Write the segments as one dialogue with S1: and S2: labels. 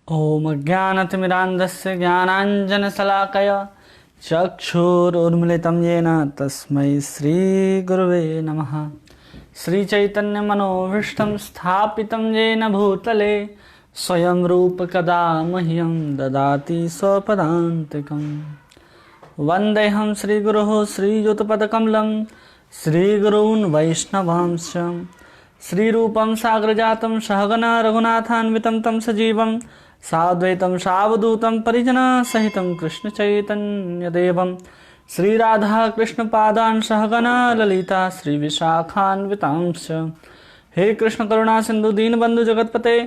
S1: ॐ अज्ञानतिमिरान्धस्य ज्ञानाञ्जनशलाकया चक्षुरुन्मिलितं येन तस्मै श्रीगुरुवे नमः। श्रीचैतन्यमनोभीष्टं स्थापितं येन भूतले स्वयं रूप कदा मह्यं ददाति स्वपदान्तिकं। वन्देऽहं श्रीगुरोः श्रीयुतपदकमलं श्रीगुरून् वैष्णवांश्च श्रीरूपं साग्रजातं सहगना रघुनाथान्वितं तं सजीवं साद्वैतं सावधूतं परिजनसहितं कृष्णचैतन्यदेवं श्रीराधा कृष्णपादान् सहगना ललिता श्रीविशाखान्वितांश्च। हे कृष्ण करुणा सिंधु दीनबंधु जगतपते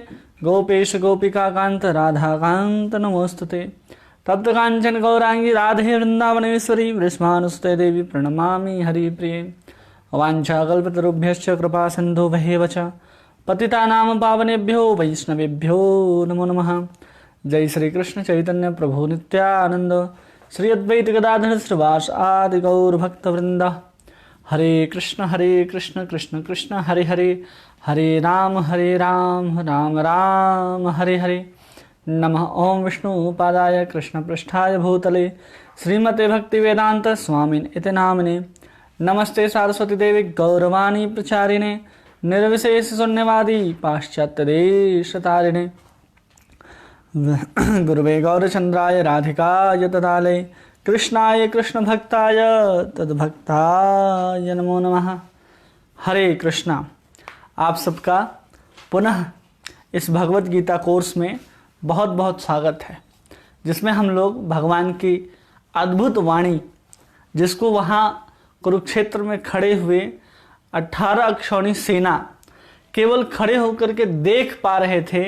S1: गोपेश गोपिकाकांत राधाकांत नमोस्तुते। तप्त कांचन गौरांगी राधे वृंदावनेश्वरी वृषभानुसुते देवी प्रणमामि हरिप्रिये। वाञ्छाकल्पतरुभ्यश्च कृपा सिन्धुभ्येव च पतितानां पावनेभ्यो वैष्णवेभ्यो नमो नमः। जय श्री कृष्ण चैतन्य प्रभु नित्यानंद श्री अद्वैत गदाधर श्रीवास आदि गौर भक्तवृंद। हरे कृष्ण कृष्ण कृष्ण हरे हरे, हरे राम राम राम हरे हरे। नमः ओं विष्णु पादाय कृष्ण पृष्ठाय भूतले श्रीमते भक्तिवेदांत स्वामिन् इति नामिने। नमस्ते सरस्वती देवी गौरवाणी प्रचारिणे निर्विशेष शून्यवादी पाश्चात्य देशतारिणे। गुरुवे गौरचंद्राय राधिकाय तदालय कृष्णाय कृष्ण भक्ताय तद्भक्ताय नमो नमः। हरे कृष्णा। आप सबका पुनः इस भगवत गीता कोर्स में बहुत बहुत स्वागत है, जिसमें हम लोग भगवान की अद्भुत वाणी, जिसको वहाँ कुरुक्षेत्र में खड़े हुए 18 अक्षौणी सेना केवल खड़े होकर के देख पा रहे थे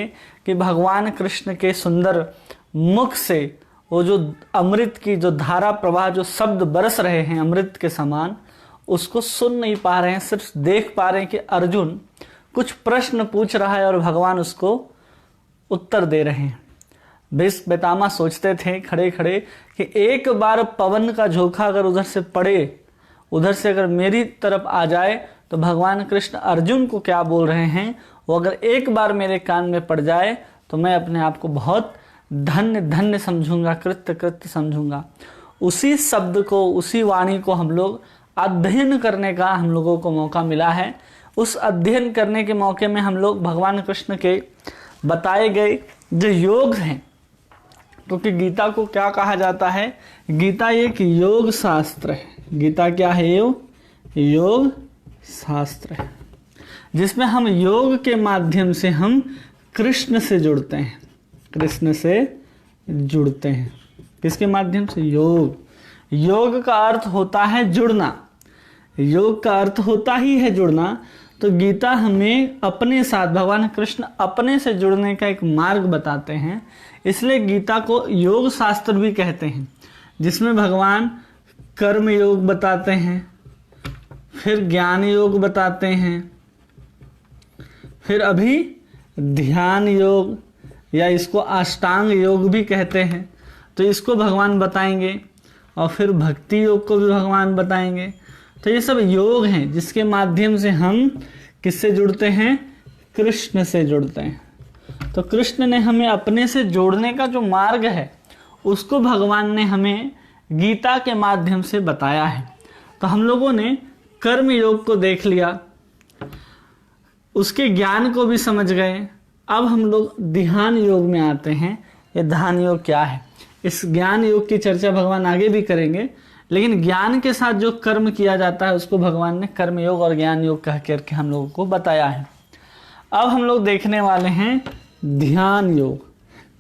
S1: कि भगवान कृष्ण के सुंदर मुख से वो जो अमृत की जो धारा प्रवाह, जो शब्द बरस रहे हैं अमृत के समान, उसको सुन नहीं पा रहे हैं, सिर्फ देख पा रहे हैं कि अर्जुन कुछ प्रश्न पूछ रहा है और भगवान उसको उत्तर दे रहे हैं। भीष्म पितामह सोचते थे खड़े खड़े कि एक बार पवन का झोंका अगर उधर से पड़े, उधर से अगर मेरी तरफ आ जाए तो भगवान कृष्ण अर्जुन को क्या बोल रहे हैं वो अगर एक बार मेरे कान में पड़ जाए तो मैं अपने आप को बहुत धन्य धन्य समझूंगा, कृत्य कृत्य समझूंगा। उसी शब्द को, उसी वाणी को हम लोग अध्ययन करने का हम लोगों को मौका मिला है। उस अध्ययन करने के मौके में हम लोग भगवान कृष्ण के बताए गए जो योग हैं, क्योंकि गीता को क्या कहा जाता है, गीता एक योग शास्त्र है। गीता क्या है? योग शास्त्र है, जिसमें हम योग के माध्यम से हम कृष्ण से जुड़ते हैं। कृष्ण से जुड़ते हैं किसके माध्यम से? योग। योग का अर्थ होता है जुड़ना, योग का अर्थ होता ही है जुड़ना। तो गीता हमें अपने साथ, भगवान कृष्ण अपने से जुड़ने का एक मार्ग बताते हैं, इसलिए गीता को योग शास्त्र भी कहते हैं, जिसमें भगवान कर्म योग बताते हैं, फिर ज्ञान योग बताते हैं, फिर अभी ध्यान योग या इसको अष्टांग योग भी कहते हैं, तो इसको भगवान बताएंगे, और फिर भक्ति योग को भी भगवान बताएंगे। तो ये सब योग हैं जिसके माध्यम से हम किससे जुड़ते हैं? कृष्ण से जुड़ते हैं। तो कृष्ण ने हमें अपने से जोड़ने का जो मार्ग है उसको भगवान ने हमें गीता के माध्यम से बताया है। तो हम लोगों ने कर्म योग को देख लिया, उसके ज्ञान को भी समझ गए। अब हम लोग ध्यान योग में आते हैं। ये ध्यान योग क्या है, इस ज्ञान योग की चर्चा भगवान आगे भी करेंगे, लेकिन ज्ञान के साथ जो कर्म किया जाता है उसको भगवान ने कर्म योग और ज्ञान योग कह करके हम लोगों को बताया है। अब हम लोग देखने वाले हैं ध्यान योग,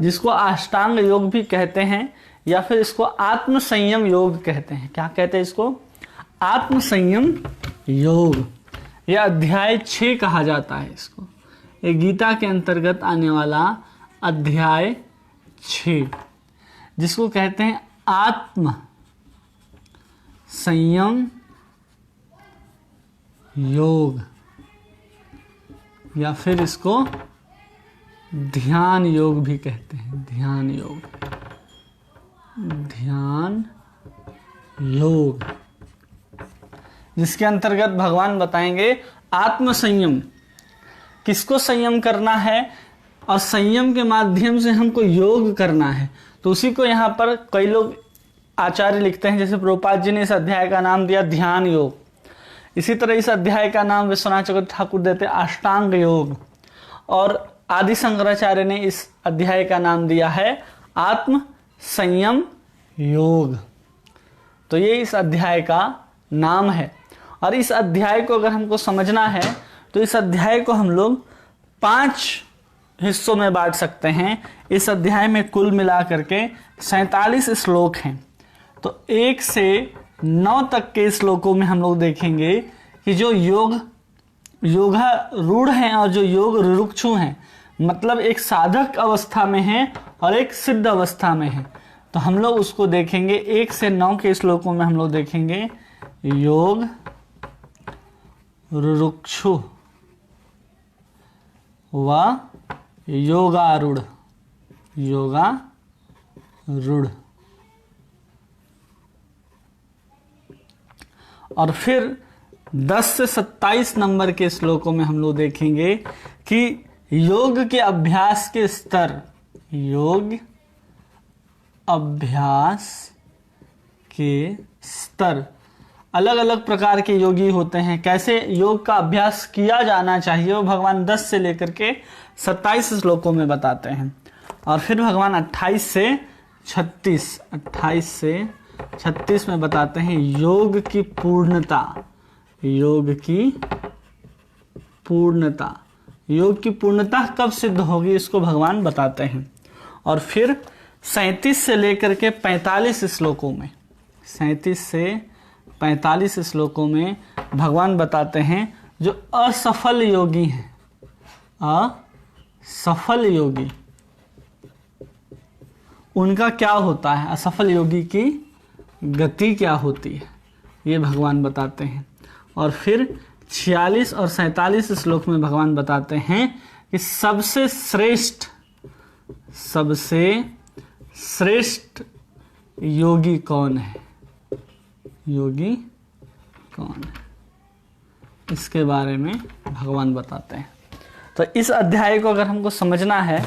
S1: जिसको अष्टांग योग भी कहते हैं, या फिर इसको आत्म संयम योग कहते हैं। क्या कहते हैं इसको? आत्म संयम योग। यह अध्याय 6 कहा जाता है इसको। ये गीता के अंतर्गत आने वाला अध्याय 6, जिसको कहते हैं आत्म संयम योग, या फिर इसको ध्यान योग भी कहते हैं। ध्यान योग, ध्यान योग, जिसके अंतर्गत भगवान बताएंगे आत्म संयम। किसको संयम करना है? और संयम के माध्यम से हमको योग करना है। तो उसी को यहाँ पर कई लोग आचार्य लिखते हैं, जैसे प्रभुपाद जी ने इस अध्याय का नाम दिया ध्यान योग। इसी तरह इस अध्याय का नाम विश्वनाथ चक्रवर्ती ठाकुर देते अष्टांग योग, और आदि शंकराचार्य ने इस अध्याय का नाम दिया है आत्म संयम योग। तो ये इस अध्याय का नाम है। और इस अध्याय को अगर हमको समझना है तो इस अध्याय को हम लोग 5 हिस्सों में बांट सकते हैं। इस अध्याय में कुल मिलाकर के 47 श्लोक हैं। तो 1 से 9 तक के श्लोकों में हम लोग देखेंगे कि जो योगारूढ़ हैं और जो योग रुरुक्षु हैं, मतलब एक साधक अवस्था में है और एक सिद्ध अवस्था में है, तो हम लोग उसको देखेंगे। 1 से 9 के श्लोकों में हम लोग देखेंगे योग रुरुक्षु व योगारूढ़। और फिर 10 से 27 नंबर के श्लोकों में हम लोग देखेंगे कि योग के अभ्यास के स्तर, योग अभ्यास के स्तर, अलग अलग प्रकार के योगी होते हैं, कैसे योग का अभ्यास किया जाना चाहिए, वो भगवान 10 से लेकर के 27 श्लोकों में बताते हैं। और फिर भगवान 28 से 36 में बताते हैं योग की पूर्णता। योग की पूर्णता कब सिद्ध होगी, इसको भगवान बताते हैं। और फिर 37 से लेकर के 45 श्लोकों में, 37 से 45 श्लोकों में भगवान बताते हैं जो असफल योगी हैं, असफल योगी, उनका क्या होता है, असफल योगी की गति क्या होती है, ये भगवान बताते हैं। और फिर 46 और 47 श्लोक में भगवान बताते हैं कि सबसे श्रेष्ठ योगी कौन है, योगी कौन है, इसके बारे में भगवान बताते हैं। तो इस अध्याय को अगर हमको समझना है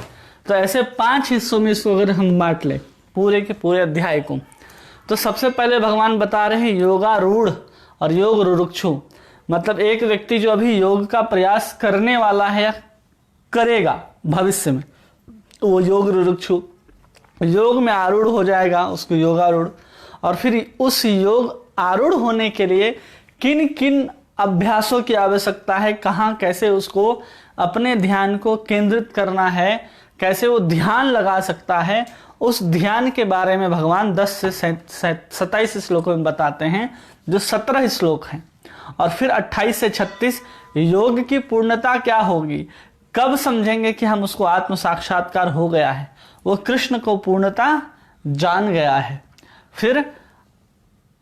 S1: तो ऐसे 5 हिस्सों में इसको अगर हम बांट ले पूरे के पूरे अध्याय को, तो सबसे पहले भगवान बता रहे हैं योगारूढ़ और योग रुरुक्षु। मतलब एक व्यक्ति जो अभी योग का प्रयास करने वाला है या करेगा भविष्य में, वो योग रुरुक्षु, योग में आरूढ़ हो जाएगा, उसको योगारूढ़। और फिर उस योग आरूढ़ होने के लिए किन किन अभ्यासों की आवश्यकता है, कहाँ कैसे उसको अपने ध्यान को केंद्रित करना है, कैसे वो ध्यान लगा सकता है, उस ध्यान के बारे में भगवान 10 से 27 श्लोकों में बताते हैं, जो 17 श्लोक हैं। और फिर 28 से 36 योग की पूर्णता क्या होगी, कब समझेंगे कि हम उसको आत्म साक्षात्कार हो गया है, वो कृष्ण को पूर्णता जान गया है। फिर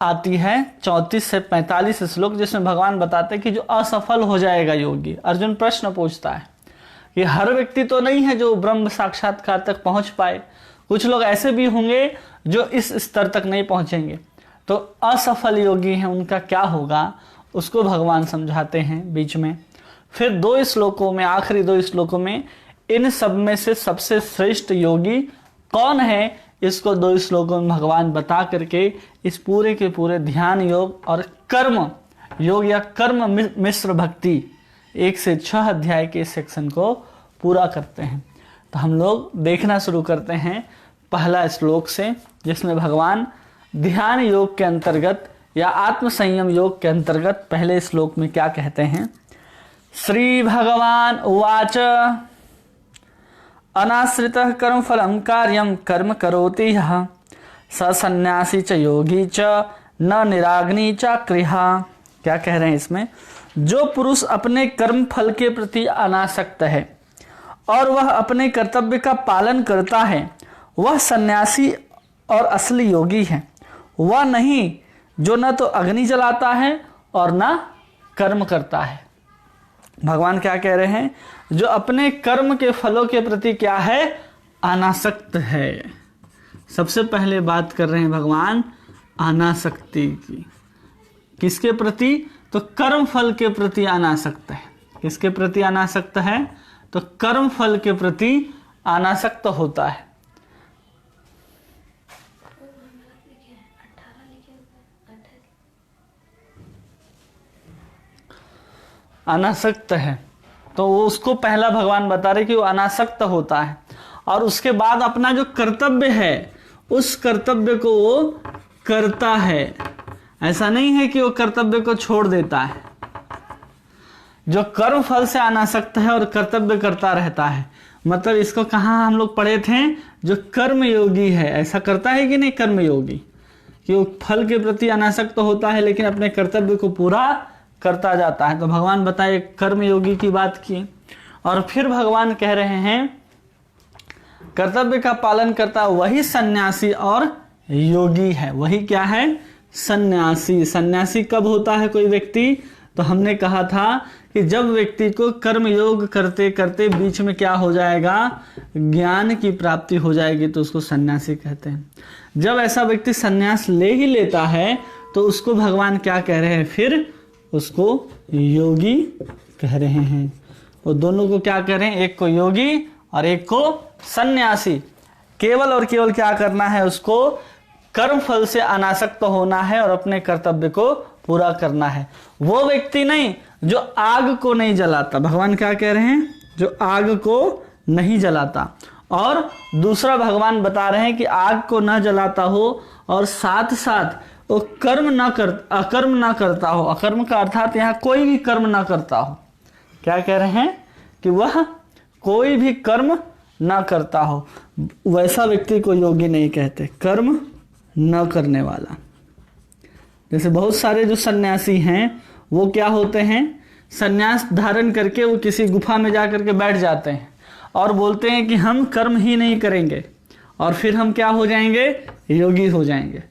S1: आती है 34 से 45 श्लोक, जिसमें भगवान बताते हैं कि जो असफल हो जाएगा योगी। अर्जुन प्रश्न पूछता है कि हर व्यक्ति तो नहीं है जो ब्रह्म साक्षात्कार तक पहुंच पाए, कुछ लोग ऐसे भी होंगे जो इस स्तर तक नहीं पहुंचेंगे, तो असफल योगी हैं, उनका क्या होगा, उसको भगवान समझाते हैं बीच में। फिर 2 श्लोकों में, आखिरी 2 श्लोकों में इन सब में से सबसे श्रेष्ठ योगी कौन है, इसको 2 श्लोकों में भगवान बता करके इस पूरे के पूरे ध्यान योग और कर्म योग या कर्म मिश्र भक्ति 1 से 6 अध्याय के सेक्शन को पूरा करते हैं। तो हम लोग देखना शुरू करते हैं पहला श्लोक से, जिसमें भगवान ध्यान योग के अंतर्गत या आत्म संयम योग के अंतर्गत पहले श्लोक में क्या कहते हैं। श्री भगवान उवाच अनाश्रितः कर्म फलम कार्यम कर्म करोति यः स सन्यासी च योगी च न निराग्नि च क्रिया। क्या कह रहे हैं इसमें, जो पुरुष अपने कर्म फल के प्रति अनासक्त है और वह अपने कर्तव्य का पालन करता है, वह सन्यासी और असली योगी है। वह नहीं जो न तो अग्नि जलाता है और न कर्म करता है। भगवान क्या कह रहे हैं, जो अपने कर्म के फलों के प्रति क्या है, अनासक्त है। सबसे पहले बात कर रहे हैं भगवान अनासक्ति की। किसके प्रति, तो कर्म फल के प्रति अनासक्त है। किसके प्रति अनासक्त है, तो कर्म फल के प्रति अनासक्त होता है। अनासक्त है तो वो उसको पहला भगवान बता रहे कि वो अनासक्त होता है, और उसके बाद अपना जो कर्तव्य है उस कर्तव्य को वो करता है। ऐसा नहीं है कि वो कर्तव्य को छोड़ देता है। जो कर्म फल से अनासक्त है और कर्तव्य करता रहता है, मतलब इसको कहाँ हम लोग पढ़े थे, जो कर्म योगी है ऐसा करता है कि नहीं, कर्म योगी कि वो फल के प्रति अनासक्त होता है लेकिन अपने कर्तव्य को पूरा करता जाता है। तो भगवान बताए कर्म योगी की बात की, और फिर भगवान कह रहे हैं कर्तव्य का पालन करता वही सन्यासी और योगी है। वही क्या है, सन्यासी। सन्यासी कब होता है कोई व्यक्ति, तो हमने कहा था कि जब व्यक्ति को कर्म योग करते करते बीच में क्या हो जाएगा, ज्ञान की प्राप्ति हो जाएगी, तो उसको सन्यासी कहते हैं। जब ऐसा व्यक्ति सन्यास ले ही लेता है तो उसको भगवान क्या कह रहे हैं, फिर उसको योगी कह रहे हैं। वो दोनों को क्या कह रहे हैं, एक को योगी और एक को सन्यासी। केवल और केवल क्या करना है, उसको कर्म फल से अनासक्त होना है और अपने कर्तव्य को पूरा करना है। वो व्यक्ति नहीं जो आग को नहीं जलाता, भगवान क्या कह रहे हैं, जो आग को नहीं जलाता। और दूसरा भगवान बता रहे हैं कि आग को न जलाता हो और साथ साथ वो अकर्म ना करता हो। अकर्म का अर्थात यहाँ कोई भी कर्म ना करता हो। क्या कह रहे हैं कि वह कोई भी कर्म ना करता हो, वैसा व्यक्ति को योगी नहीं कहते, कर्म न करने वाला। जैसे बहुत सारे जो सन्यासी हैं वो क्या होते हैं, सन्यास धारण करके वो किसी गुफा में जा करके बैठ जाते हैं और बोलते हैं कि हम कर्म ही नहीं करेंगे, और फिर हम क्या हो जाएंगे, योगी हो जाएंगे।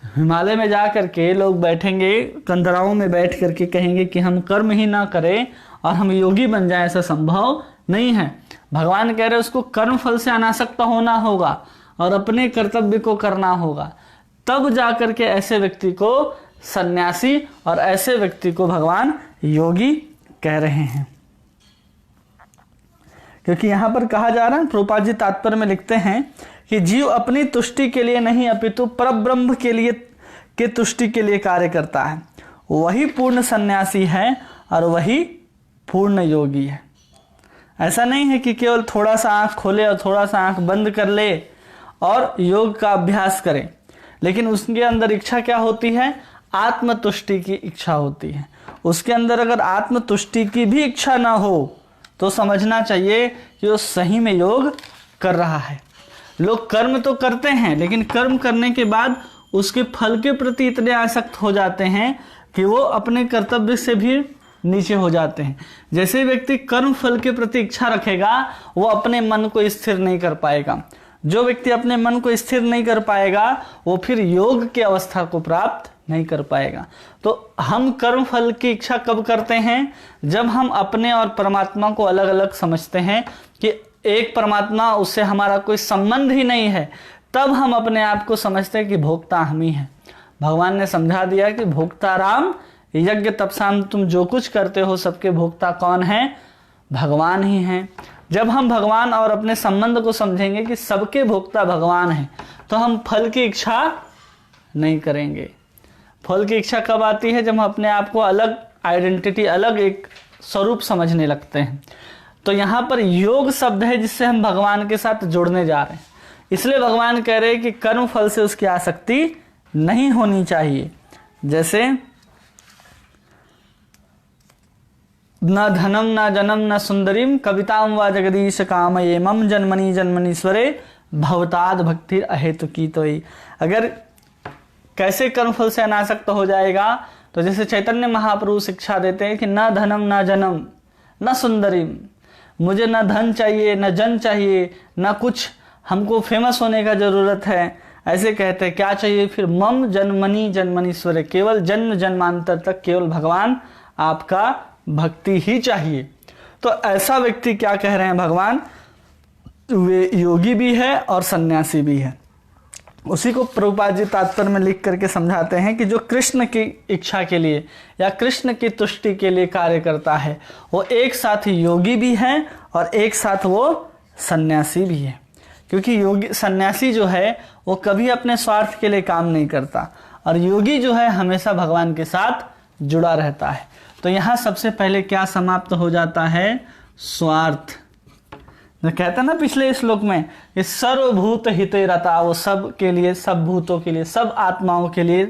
S1: हिमालय में जा करके लोग बैठेंगे, कंदराओं में बैठ करके कहेंगे कि हम कर्म ही ना करें और हम योगी बन जाएं, ऐसा संभव नहीं है। भगवान कह रहे उसको कर्म फल से अनासक्त होना होगा और अपने कर्तव्य को करना होगा, तब जाकर के ऐसे व्यक्ति को सन्यासी और ऐसे व्यक्ति को भगवान योगी कह रहे हैं। क्योंकि यहां पर कहा जा रहा है, प्रभुपाद जी तात्पर्य में लिखते हैं कि जीव अपनी तुष्टि के लिए नहीं अपितु परब्रह्म के तुष्टि के लिए कार्य करता है। वही पूर्ण सन्यासी है और वही पूर्ण योगी है। ऐसा नहीं है कि केवल थोड़ा सा आंख खोले और थोड़ा सा आंख बंद कर ले और योग का अभ्यास करें, लेकिन उसके अंदर इच्छा क्या होती है, आत्मतुष्टि की इच्छा होती है। उसके अंदर अगर आत्मतुष्टि की भी इच्छा ना हो तो समझना चाहिए कि वो सही में योग कर रहा है। लोग कर्म तो करते हैं लेकिन कर्म करने के बाद उसके फल के प्रति इतने आसक्त हो जाते हैं कि वो अपने कर्तव्य से भी नीचे हो जाते हैं। जैसे व्यक्ति कर्म फल के प्रति इच्छा रखेगा वो अपने मन को स्थिर नहीं कर पाएगा। जो व्यक्ति अपने मन को स्थिर नहीं कर पाएगा वो फिर योग की अवस्था को प्राप्त नहीं कर पाएगा। तो हम कर्म फल की इच्छा कब करते हैं, जब हम अपने और परमात्मा को अलग अलग समझते हैं कि एक परमात्मा, उससे हमारा कोई संबंध ही नहीं है, तब हम अपने आप को समझते हैं कि भोक्ता हम ही हैं। भगवान ने समझा दिया कि भोक्ता राम यज्ञ तपसाम, तुम जो कुछ करते हो सबके भोक्ता कौन है, भगवान ही हैं। जब हम भगवान और अपने संबंध को समझेंगे कि सबके भोक्ता भगवान हैं, तो हम फल की इच्छा नहीं करेंगे। फल की इच्छा कब आती है, जब हम अपने आप को अलग आइडेंटिटी, अलग एक स्वरूप समझने लगते हैं। तो यहाँ पर योग शब्द है जिससे हम भगवान के साथ जुड़ने जा रहे हैं। इसलिए भगवान कह रहे हैं कि कर्म फल से उसकी आसक्ति नहीं होनी चाहिए। जैसे न धनम न जनम न सुंदरीम कविताम व जगदीश कामये मम जन्मनि जन्मनीश्वरे भवताद भक्ति अहेतुकी। तो अगर कैसे कर्मफल से अनासक्त हो जाएगा, तो जैसे चैतन्य महाप्रभु शिक्षा देते हैं कि न धनम न जनम न सुंदरीम, मुझे न धन चाहिए न जन चाहिए, न कुछ हमको फेमस होने का जरूरत है। ऐसे कहते हैं क्या चाहिए फिर, मम जन्मनि जन्मनीश्वरे, केवल जन्म जन्मांतर तक केवल भगवान आपका भक्ति ही चाहिए। तो ऐसा व्यक्ति क्या कह रहे हैं भगवान, वे योगी भी है और सन्यासी भी है। उसी को प्रभुपाद जी तात्पर्य में लिख करके समझाते हैं कि जो कृष्ण की इच्छा के लिए या कृष्ण की तुष्टि के लिए कार्य करता है वो एक साथ योगी भी है और एक साथ वो सन्यासी भी है। क्योंकि योगी सन्यासी जो है वो कभी अपने स्वार्थ के लिए काम नहीं करता और योगी जो है हमेशा भगवान के साथ जुड़ा रहता है। तो यहाँ सबसे पहले क्या समाप्त हो जाता है? स्वार्थ। कहता ना पिछले श्लोक में कि सर्वभूत हिते रता, वो सब के लिए, सब भूतों के लिए, सब आत्माओं के लिए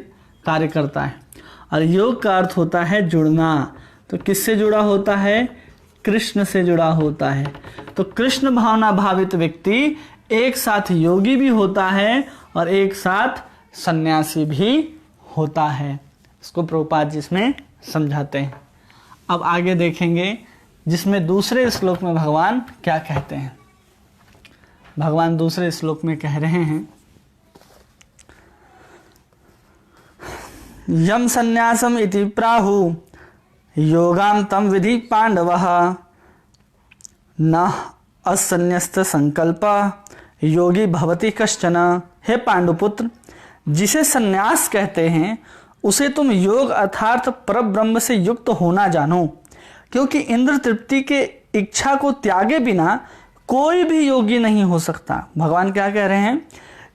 S1: कार्य करता है। और योग का अर्थ होता है जुड़ना। तो किससे जुड़ा होता है? कृष्ण से जुड़ा होता है। तो कृष्ण भावना भावित व्यक्ति एक साथ योगी भी होता है और एक साथ सन्यासी भी होता है। इसको प्रभुपाद जी इसमें समझाते हैं। अब आगे देखेंगे जिसमें दूसरे श्लोक में भगवान क्या कहते हैं। भगवान दूसरे श्लोक में कह रहे हैं, यम संन्यासम इति प्राहु योगाम तम विधि पांडवः न असन्यस्त संकल्प योगी भवति कश्चन। हे पांडुपुत्र, जिसे संन्यास कहते हैं उसे तुम योग अर्थात परब्रह्म से युक्त होना जानो, क्योंकि इंद्र तृप्ति के इच्छा को त्यागे बिना कोई भी योगी नहीं हो सकता। भगवान क्या कह रहे हैं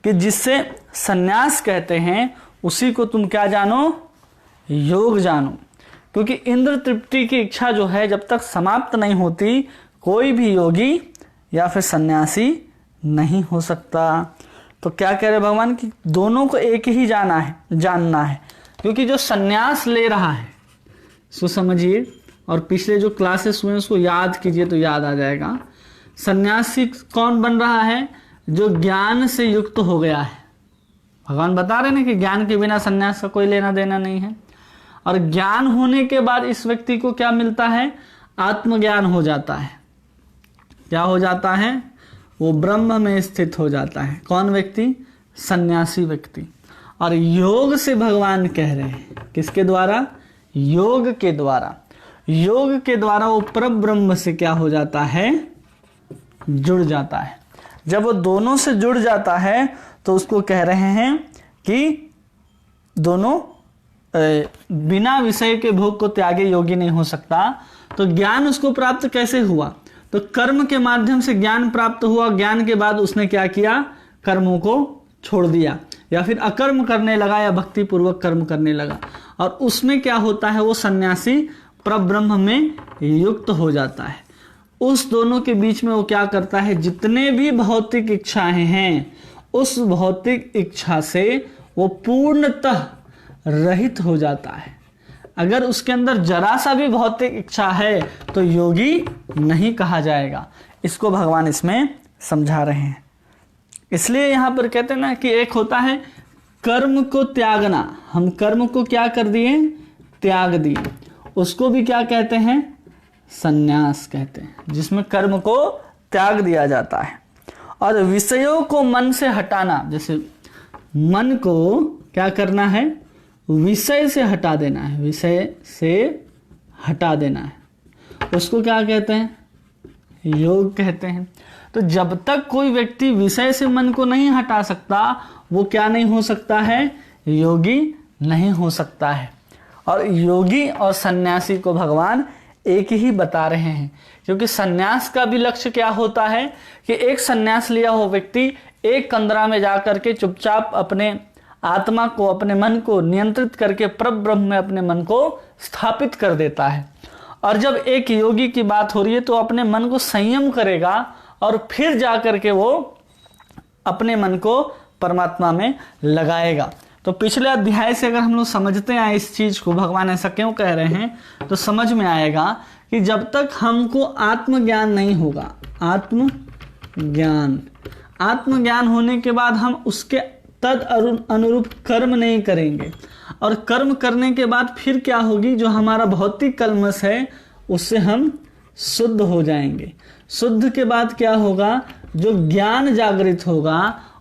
S1: कि जिससे संन्यास कहते हैं उसी को तुम क्या जानो? योग जानो। क्योंकि इंद्र तृप्ति की इच्छा जो है जब तक समाप्त नहीं होती कोई भी योगी या फिर सन्यासी नहीं हो सकता। तो क्या कह रहे भगवान कि दोनों को एक ही जानना है। क्योंकि जो सन्यास ले रहा है इसको समझिए, और पिछले जो क्लासेस हुए उसको याद कीजिए तो याद आ जाएगा। सन्यासी कौन बन रहा है? जो ज्ञान से युक्त हो गया है। भगवान बता रहे हैं कि ज्ञान के बिना सन्यास का कोई लेना देना नहीं है। और ज्ञान होने के बाद इस व्यक्ति को क्या मिलता है? आत्मज्ञान हो जाता है। क्या हो जाता है? वो ब्रह्म में स्थित हो जाता है। कौन व्यक्ति? सन्यासी व्यक्ति। और योग से भगवान कह रहे हैं, किसके द्वारा? योग के द्वारा। योग के द्वारा वो परब्रह्म से क्या हो जाता है? जुड़ जाता है। जब वो दोनों से जुड़ जाता है तो उसको कह रहे हैं कि दोनों बिना विषय के भोग को त्यागे योगी नहीं हो सकता। तो ज्ञान उसको प्राप्त कैसे हुआ? तो कर्म के माध्यम से ज्ञान प्राप्त हुआ। ज्ञान के बाद उसने क्या किया? कर्मों को छोड़ दिया या फिर अकर्म करने लगा या भक्ति पूर्वक कर्म करने लगा। और उसमें क्या होता है? वो सन्यासी परब्रह्म में युक्त हो जाता है। उस दोनों के बीच में वो क्या करता है? जितने भी भौतिक इच्छाएं हैं उस भौतिक इच्छा से वो पूर्णतः रहित हो जाता है। अगर उसके अंदर जरा सा भी भौतिक इच्छा है तो योगी नहीं कहा जाएगा। इसको भगवान इसमें समझा रहे हैं। इसलिए यहां पर कहते हैं ना कि एक होता है कर्म को त्यागना। हम कर्म को क्या कर दिए? त्याग दिए। उसको भी क्या कहते हैं? संन्यास कहते हैं, जिसमें कर्म को त्याग दिया जाता है। और विषयों को मन से हटाना, जैसे मन को क्या करना है? विषय से हटा देना है। विषय से हटा देना है, उसको क्या कहते हैं? योग कहते हैं। तो जब तक कोई व्यक्ति विषय से मन को नहीं हटा सकता वो क्या नहीं हो सकता है? योगी नहीं हो सकता है। और योगी और सन्यासी को भगवान एक ही बता रहे हैं। क्योंकि सन्यास का भी लक्ष्य क्या होता है कि एक सन्यास लिया हो व्यक्ति एक कंदरा में जाकर के चुपचाप अपने आत्मा को, अपने मन को नियंत्रित करके परब्रह्म में अपने मन को स्थापित कर देता है। और जब एक योगी की बात हो रही है तो अपने मन को संयम करेगा और फिर जाकर के वो अपने मन को परमात्मा में लगाएगा। तो पिछले अध्याय से अगर हम लोग समझते हैं इस चीज को, भगवान ऐसा क्यों कह रहे हैं, तो समझ में आएगा कि जब तक हमको आत्मज्ञान नहीं होगा, आत्मज्ञान होने के बाद हम उसके तद अनुरूप कर्म नहीं करेंगे। और कर्म करने के बाद फिर क्या होगी? जो हमारा भौतिक कल्मश है उससे हम शुद्ध हो जाएंगे। शुद्ध के बाद क्या होगा? जो ज्ञान जागृत होगा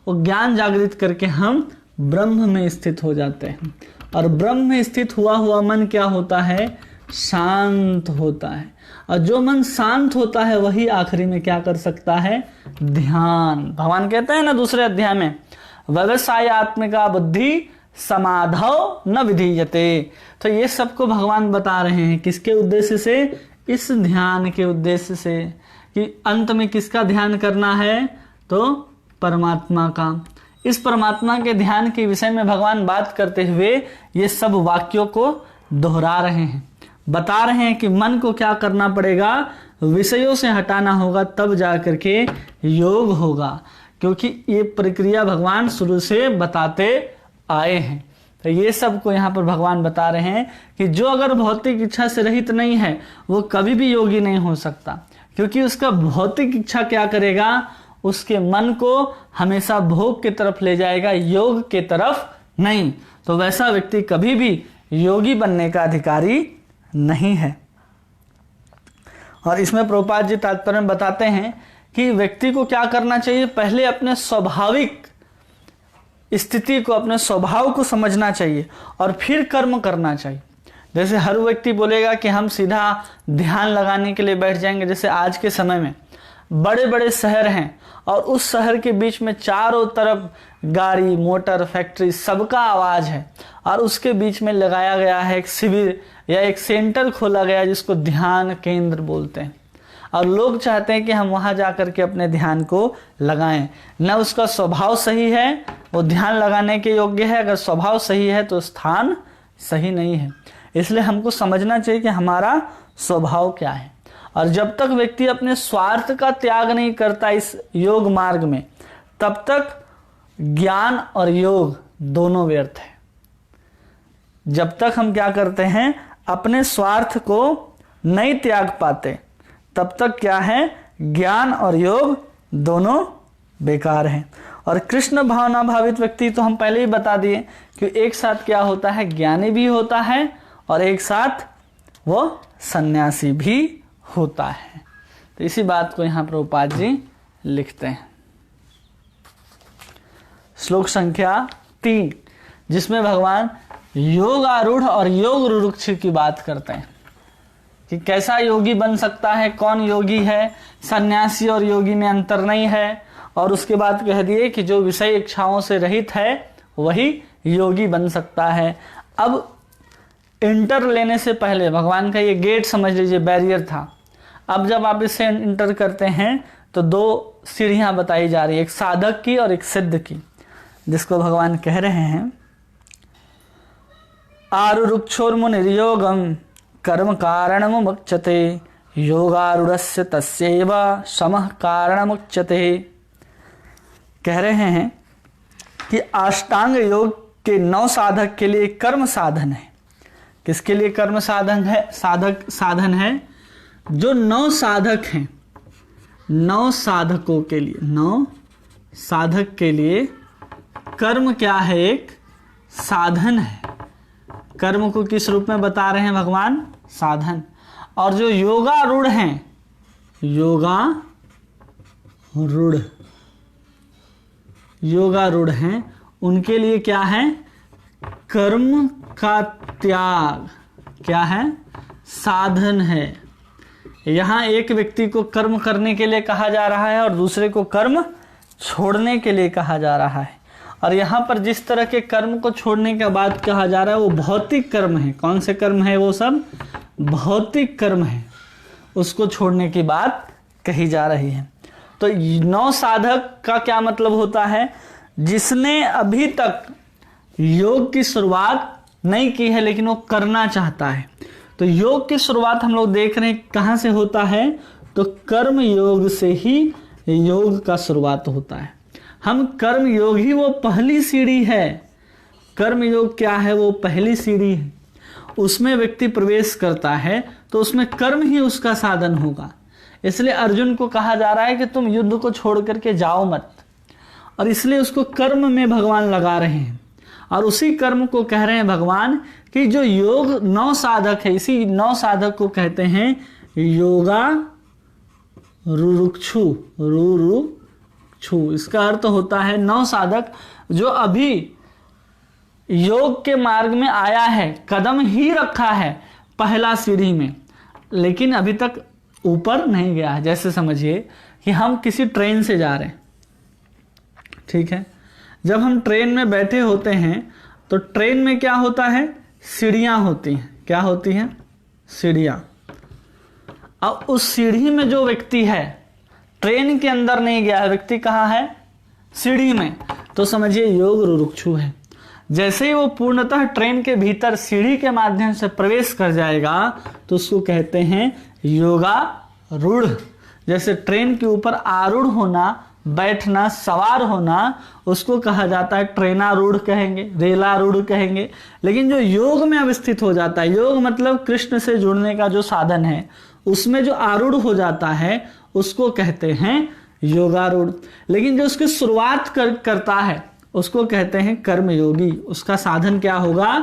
S1: वो ज्ञान जागृत करके हम ब्रह्म में स्थित हो जाते हैं। और ब्रह्म में स्थित हुआ मन क्या होता है? शांत होता है। और जो मन शांत होता है वही आखिरी में क्या कर सकता है? ध्यान। भगवान कहते हैं ना दूसरे अध्याय में, व्यवसायात्मिका बुद्धि समाधौ न विधीयते। तो ये सबको भगवान बता रहे हैं किसके उद्देश्य से, इस ध्यान के उद्देश्य से, कि अंत में किसका ध्यान करना है, तो परमात्मा का। इस परमात्मा के ध्यान के विषय में भगवान बात करते हुए ये सब वाक्यों को दोहरा रहे हैं, बता रहे हैं कि मन को क्या करना पड़ेगा, विषयों से हटाना होगा, तब जा करके योग होगा। क्योंकि ये प्रक्रिया भगवान शुरू से बताते आए हैं। तो ये सब को यहाँ पर भगवान बता रहे हैं कि जो अगर भौतिक इच्छा से रहित नहीं है वो कभी भी योगी नहीं हो सकता, क्योंकि उसका भौतिक इच्छा क्या करेगा, उसके मन को हमेशा भोग की तरफ ले जाएगा, योग के तरफ नहीं। तो वैसा व्यक्ति कभी भी योगी बनने का अधिकारी नहीं है। और इसमें प्रभुपाद जी तात्पर्य में बताते हैं कि व्यक्ति को क्या करना चाहिए, पहले अपने स्वाभाविक स्थिति को, अपने स्वभाव को समझना चाहिए और फिर कर्म करना चाहिए। जैसे हर व्यक्ति बोलेगा कि हम सीधा ध्यान लगाने के लिए बैठ जाएंगे। जैसे आज के समय में बड़े बड़े शहर हैं और उस शहर के बीच में चारों तरफ गाड़ी, मोटर, फैक्ट्री, सबका आवाज है, और उसके बीच में लगाया गया है एक शिविर या एक सेंटर खोला गया जिसको ध्यान केंद्र बोलते हैं, और लोग चाहते हैं कि हम वहां जाकर के अपने ध्यान को लगाएं। न उसका स्वभाव सही है, वो ध्यान लगाने के योग्य है, अगर स्वभाव सही है तो स्थान सही नहीं है। इसलिए हमको समझना चाहिए कि हमारा स्वभाव क्या है। और जब तक व्यक्ति अपने स्वार्थ का त्याग नहीं करता इस योग मार्ग में, तब तक ज्ञान और योग दोनों व्यर्थ है। जब तक हम क्या करते हैं, अपने स्वार्थ को नहीं त्याग पाते, तब तक क्या है, ज्ञान और योग दोनों बेकार हैं। और कृष्ण भावना भावित व्यक्ति तो हम पहले ही बता दिए कि एक साथ क्या होता है, ज्ञानी भी होता है और एक साथ वो सन्यासी भी होता है। तो इसी बात को यहाँ प्रभुपाद जी लिखते हैं। श्लोक संख्या 3, जिसमें भगवान योग आरूढ़ और योग रुरुक्ष की बात करते हैं कि कैसा योगी बन सकता है, कौन योगी है, सन्यासी और योगी में अंतर नहीं है। और उसके बाद कह दिए कि जो विषय इच्छाओं से रहित है वही योगी बन सकता है। अब इंटर लेने से पहले भगवान का ये गेट समझ लीजिए, बैरियर था। अब जब आप इसे इंटर करते हैं तो 2 सीढ़ियां बताई जा रही है, एक साधक की और एक सिद्ध की, जिसको भगवान कह रहे हैं आरुरुक्षोर्मुनिर्योगम कर्म कारणमुच्यते योगारूढ़स्य तस्यैव समः कारणमुच्यते। कह रहे हैं कि अष्टांग योग के 9 साधक के लिए कर्म साधन है। किसके लिए कर्म साधन है? साधन है जो 9 साधक हैं, 9 साधकों के लिए, 9 साधक के लिए कर्म क्या है, एक साधन है। कर्म को किस रूप में बता रहे हैं भगवान? साधन। और जो योगारूढ़ हैं, योगारूढ़ हैं, उनके लिए क्या है? कर्म का त्याग क्या है? साधन है। यहां एक व्यक्ति को कर्म करने के लिए कहा जा रहा है और दूसरे को कर्म छोड़ने के लिए कहा जा रहा है। और यहाँ पर जिस तरह के कर्म को छोड़ने के बाद कहा जा रहा है वो भौतिक कर्म है। कौन से कर्म है? वो सब भौतिक कर्म है, उसको छोड़ने की बात कही जा रही है। तो 9 साधक का क्या मतलब होता है? जिसने अभी तक योग की शुरुआत नहीं की है लेकिन वो करना चाहता है। तो योग की शुरुआत हम लोग देख रहे हैं कहाँ से होता है? तो कर्म योग से ही योग का शुरुआत होता है। हम कर्म योग ही वो पहली सीढ़ी है। कर्म योग क्या है? वो पहली सीढ़ी है। उसमें व्यक्ति प्रवेश करता है तो उसमें कर्म ही उसका साधन होगा। इसलिए अर्जुन को कहा जा रहा है कि तुम युद्ध को छोड़ करके जाओ मत, और इसलिए उसको कर्म में भगवान लगा रहे हैं। और उसी कर्म को कह रहे हैं भगवान कि जो योग 9 साधक है, इसी 9 साधक को कहते हैं योगा रुरुक्षु। इसका अर्थ होता है 9 साधक जो अभी योग के मार्ग में आया है, कदम ही रखा है पहला सीढ़ी में, लेकिन अभी तक ऊपर नहीं गया है। जैसे समझिए कि हम किसी ट्रेन से जा रहे हैं, ठीक है, जब हम ट्रेन में बैठे होते हैं तो ट्रेन में क्या होता है, सीढ़ियाँ होती हैं। क्या होती हैं, सीढ़ियाँ। अब उस सीढ़ी में जो व्यक्ति है, ट्रेन के अंदर नहीं गया है, व्यक्ति कहाँ है, सीढ़ी में, तो समझिए योग रुरुक्षु है। जैसे ही वो पूर्णतः ट्रेन के भीतर सीढ़ी के माध्यम से प्रवेश कर जाएगा तो उसको कहते हैं योगारूढ़। जैसे ट्रेन के ऊपर आरूढ़ होना, बैठना, सवार होना, उसको कहा जाता है ट्रेनारूढ़ कहेंगे, रेलारूढ़ कहेंगे। लेकिन जो योग में अवस्थित हो जाता है, योग मतलब कृष्ण से जुड़ने का जो साधन है, उसमें जो आरूढ़ हो जाता है उसको कहते हैं योगारूढ़। लेकिन जो उसकी शुरुआत करता है उसको कहते हैं कर्मयोगी। उसका साधन क्या होगा,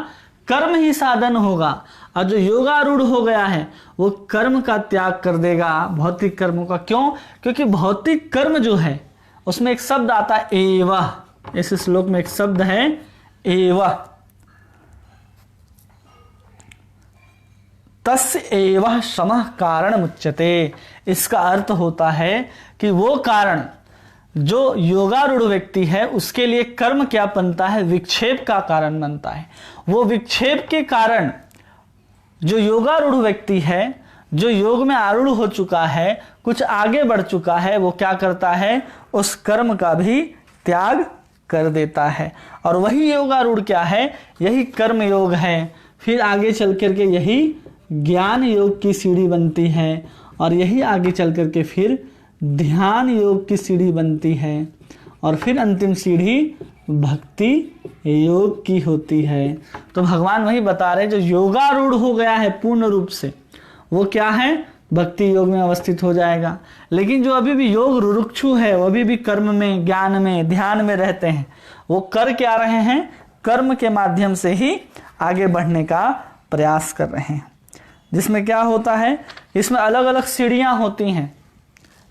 S1: कर्म ही साधन होगा। और जो योगारूढ़ हो गया है वो कर्म का त्याग कर देगा, भौतिक कर्मों का। क्यों? क्योंकि भौतिक कर्म जो है उसमें एक शब्द आता है एवं। इस श्लोक में एक शब्द है एवं। तस्य एवं समः कारण मुच्यते। इसका अर्थ होता है कि वो कारण जो योगारूढ़ व्यक्ति है उसके लिए कर्म क्या बनता है, विक्षेप का कारण बनता है। वो विक्षेप के कारण जो योगारूढ़ व्यक्ति है, जो योग में आरूढ़ हो चुका है, कुछ आगे बढ़ चुका है, वो क्या करता है, उस कर्म का भी त्याग कर देता है। और वही योगारूढ़ क्या है, यही कर्म योग है। फिर आगे चल करके यही ज्ञान योग की सीढ़ी बनती है और यही आगे चल करके फिर ध्यान योग की सीढ़ी बनती है और फिर अंतिम सीढ़ी भक्ति योग की होती है। तो भगवान वही बता रहे, जो योगारूढ़ हो गया है पूर्ण रूप से, वो क्या है, भक्ति योग में अवस्थित हो जाएगा। लेकिन जो अभी भी योग रुरुक्षु है, वो अभी भी कर्म में, ज्ञान में, ध्यान में रहते हैं। वो कर क्या रहे हैं, कर्म के माध्यम से ही आगे बढ़ने का प्रयास कर रहे हैं। जिसमें क्या होता है, इसमें अलग अलग सीढ़ियां होती हैं।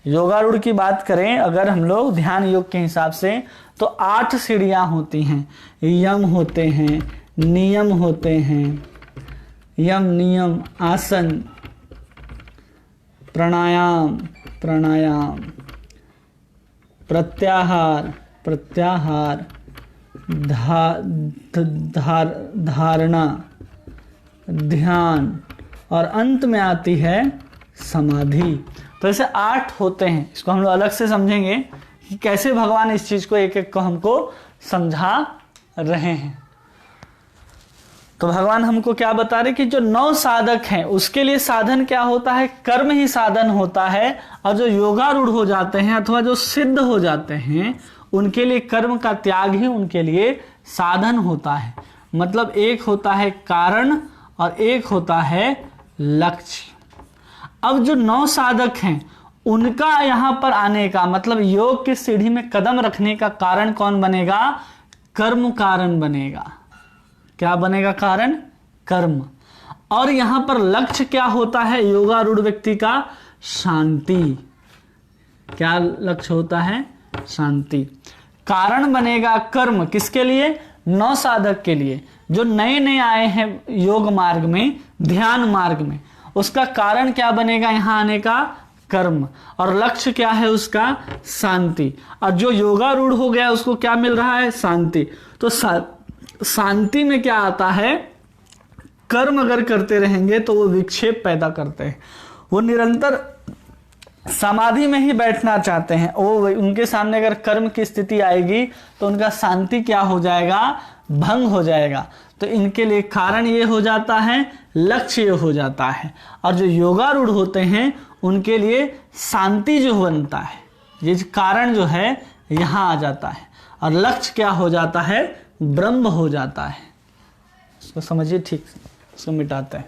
S1: योगारूढ़ की बात करें अगर हम लोग ध्यान योग के हिसाब से, तो 8 सीढ़ियां होती हैं। यम होते हैं, नियम होते हैं, यम नियम, आसन, प्राणायाम, प्रत्याहार, धारणा, ध्यान, और अंत में आती है समाधि। तो ऐसे 8 होते हैं। इसको हम लोग अलग से समझेंगे कि कैसे भगवान इस चीज को एक एक को हमको समझा रहे हैं। तो भगवान हमको क्या बता रहे कि जो 9 साधक हैं उसके लिए साधन क्या होता है, कर्म ही साधन होता है। और जो योगारूढ़ हो जाते हैं अथवा जो सिद्ध हो जाते हैं उनके लिए कर्म का त्याग ही उनके लिए साधन होता है। मतलब एक होता है कारण और एक होता है लक्ष्य। अब जो 9 साधक हैं उनका यहां पर आने का मतलब योग की सीढ़ी में कदम रखने का कारण कौन बनेगा, कर्म कारण बनेगा। क्या बनेगा कारण, कर्म। और यहां पर लक्ष्य क्या होता है योगारूढ़ व्यक्ति का, शांति। क्या लक्ष्य होता है, शांति। कारण बनेगा कर्म, किसके लिए, 9 साधक के लिए जो नए नए आए हैं योग मार्ग में, ध्यान मार्ग में। उसका कारण क्या बनेगा यहां आने का, कर्म। और लक्ष्य क्या है उसका, शांति। और जो योगारूढ़ हो गया उसको क्या मिल रहा है, शांति। तो शांति में क्या आता है, कर्म अगर करते रहेंगे तो वो विक्षेप पैदा करते हैं। वो निरंतर समाधि में ही बैठना चाहते हैं। वो उनके सामने अगर कर्म की स्थिति आएगी तो उनका शांति क्या हो जाएगा, भंग हो जाएगा। तो इनके लिए कारण ये हो जाता है, लक्ष्य ये हो जाता है। और जो योगारूढ़ होते हैं उनके लिए शांति जो बनता है, ये कारण जो है यहाँ आ जाता है। और लक्ष्य क्या हो जाता है, ब्रह्म हो जाता है। इसको समझिए ठीक से, इसको मिटाते हैं।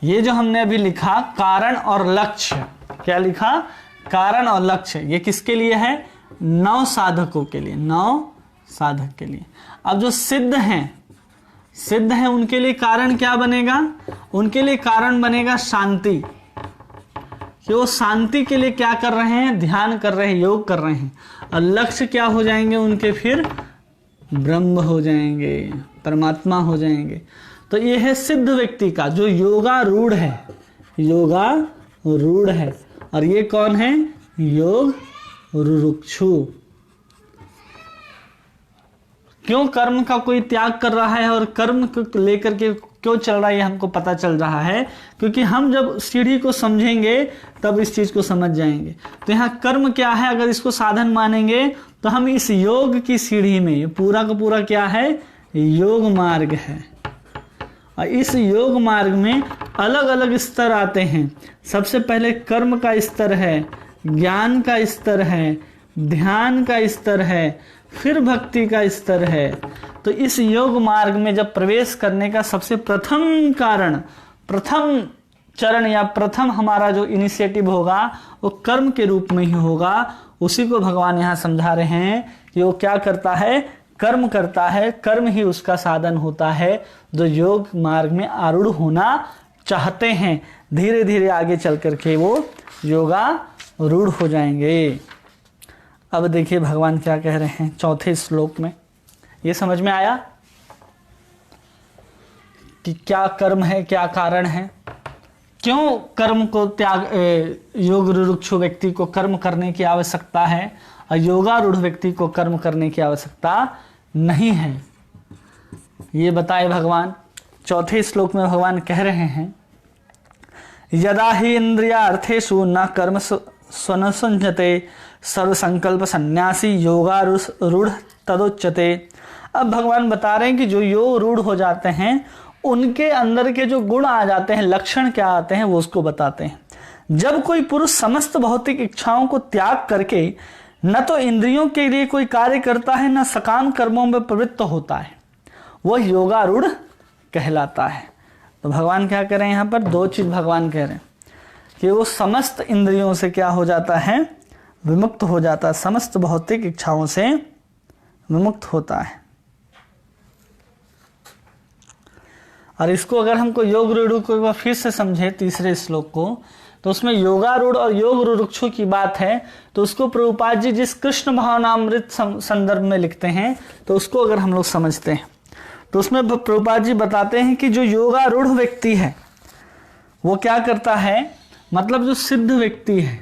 S1: ये जो हमने अभी लिखा कारण और लक्ष्य, क्या लिखा, कारण और लक्ष्य, ये किसके लिए है, 9 साधकों के लिए, 9 साधक के लिए। अब जो सिद्ध हैं उनके लिए कारण क्या बनेगा, उनके लिए कारण बनेगा शांति। कि वो शांति के लिए क्या कर रहे हैं, ध्यान कर रहे हैं, योग कर रहे हैं। और लक्ष्य क्या हो जाएंगे उनके, फिर ब्रह्म हो जाएंगे, परमात्मा हो जाएंगे। तो ये है सिद्ध व्यक्ति का जो योगारूढ़ है, योगारूढ़ है। और ये कौन है, योग रुरुक्षु। क्यों कर्म का कोई त्याग कर रहा है और कर्म को लेकर के क्यों चल रहा है, ये हमको पता चल रहा है। क्योंकि हम जब सीढ़ी को समझेंगे तब इस चीज को समझ जाएंगे। तो यहाँ कर्म क्या है, अगर इसको साधन मानेंगे तो हम इस योग की सीढ़ी में, पूरा का पूरा क्या है, योग मार्ग है। और इस योग मार्ग में अलग अलग स्तर आते हैं। सबसे पहले कर्म का स्तर है, ज्ञान का स्तर है, ध्यान का स्तर है, फिर भक्ति का स्तर है। तो इस योग मार्ग में जब प्रवेश करने का सबसे प्रथम कारण, प्रथम चरण या प्रथम हमारा जो इनिशिएटिव होगा वो कर्म के रूप में ही होगा। उसी को भगवान यहाँ समझा रहे हैं कि वो क्या करता है, कर्म करता है, कर्म ही उसका साधन होता है। जो योग मार्ग में आरूढ़ होना चाहते हैं, धीरे धीरे आगे चल करके वो योगारूढ़ हो जाएंगे। अब देखिए भगवान क्या कह रहे हैं चौथे श्लोक में। ये समझ में आया कि क्या कर्म है, क्या कारण है, क्यों कर्म को त्याग, योग रुक्षु व्यक्ति को कर्म करने की आवश्यकता है और योगारूढ़ व्यक्ति को कर्म करने की आवश्यकता नहीं है, ये बताए भगवान। चौथे श्लोक में भगवान कह रहे हैं, यदा ही इंद्रियार्थेषु न कर्म स्वनुसंजते सर्व संकल्प सन्यासी योगारूढ़ तदुच्यते। अब भगवान बता रहे हैं कि जो योग रूढ़ हो जाते हैं उनके अंदर के जो गुण आ जाते हैं, लक्षण क्या आते हैं, वो उसको बताते हैं। जब कोई पुरुष समस्त भौतिक इच्छाओं को त्याग करके न तो इंद्रियों के लिए कोई कार्य करता है, न सकाम कर्मों में प्रवृत्त होता है, वह योगारूढ़ कहलाता है। तो भगवान क्या कह रहे हैं यहाँ पर, दो चीज भगवान कह रहे हैं कि वो समस्त इंद्रियों से क्या हो जाता है, विमुक्त हो जाता है, समस्त भौतिक इच्छाओं से विमुक्त होता है। और इसको अगर हमको योग रूढ़ को एक बार फिर से समझे तीसरे श्लोक को, तो उसमें योगारूढ़ और योग रुक्षु की बात है। तो उसको प्रभुपाद जी जिस कृष्ण भावनामृत संदर्भ में लिखते हैं, तो उसको अगर हम लोग समझते हैं तो उसमें प्रभुपाद जी बताते हैं कि जो योगारूढ़ व्यक्ति है वो क्या करता है, मतलब जो सिद्ध व्यक्ति है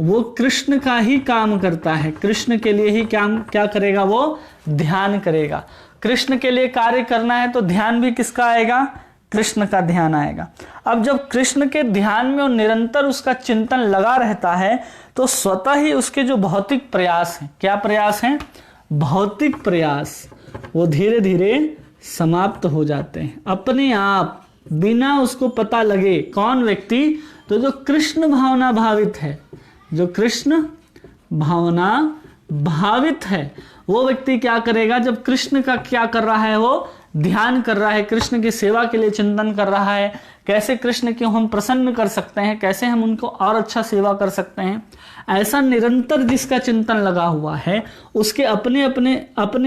S1: वो कृष्ण का ही काम करता है, कृष्ण के लिए ही क्या करेगा, वो ध्यान करेगा। कृष्ण के लिए कार्य करना है तो ध्यान भी किसका आएगा, कृष्ण का ध्यान आएगा। अब जब कृष्ण के ध्यान में और निरंतर उसका चिंतन लगा रहता है तो स्वतः ही उसके जो भौतिक प्रयास हैं, क्या प्रयास हैं, भौतिक प्रयास, वो धीरे धीरे समाप्त हो जाते हैं अपने आप, बिना उसको पता लगे। कौन व्यक्ति, तो जो कृष्ण भावना भावित है, जो कृष्ण भावना भावित है, वो व्यक्ति क्या करेगा, जब कृष्ण का क्या कर रहा है, वो ध्यान कर रहा है, कृष्ण की सेवा के लिए चिंतन कर रहा है, कैसे कृष्ण को हम प्रसन्न कर सकते हैं, कैसे हम उनको और अच्छा सेवा कर सकते हैं, ऐसा निरंतर जिसका चिंतन लगा हुआ है, उसके अपने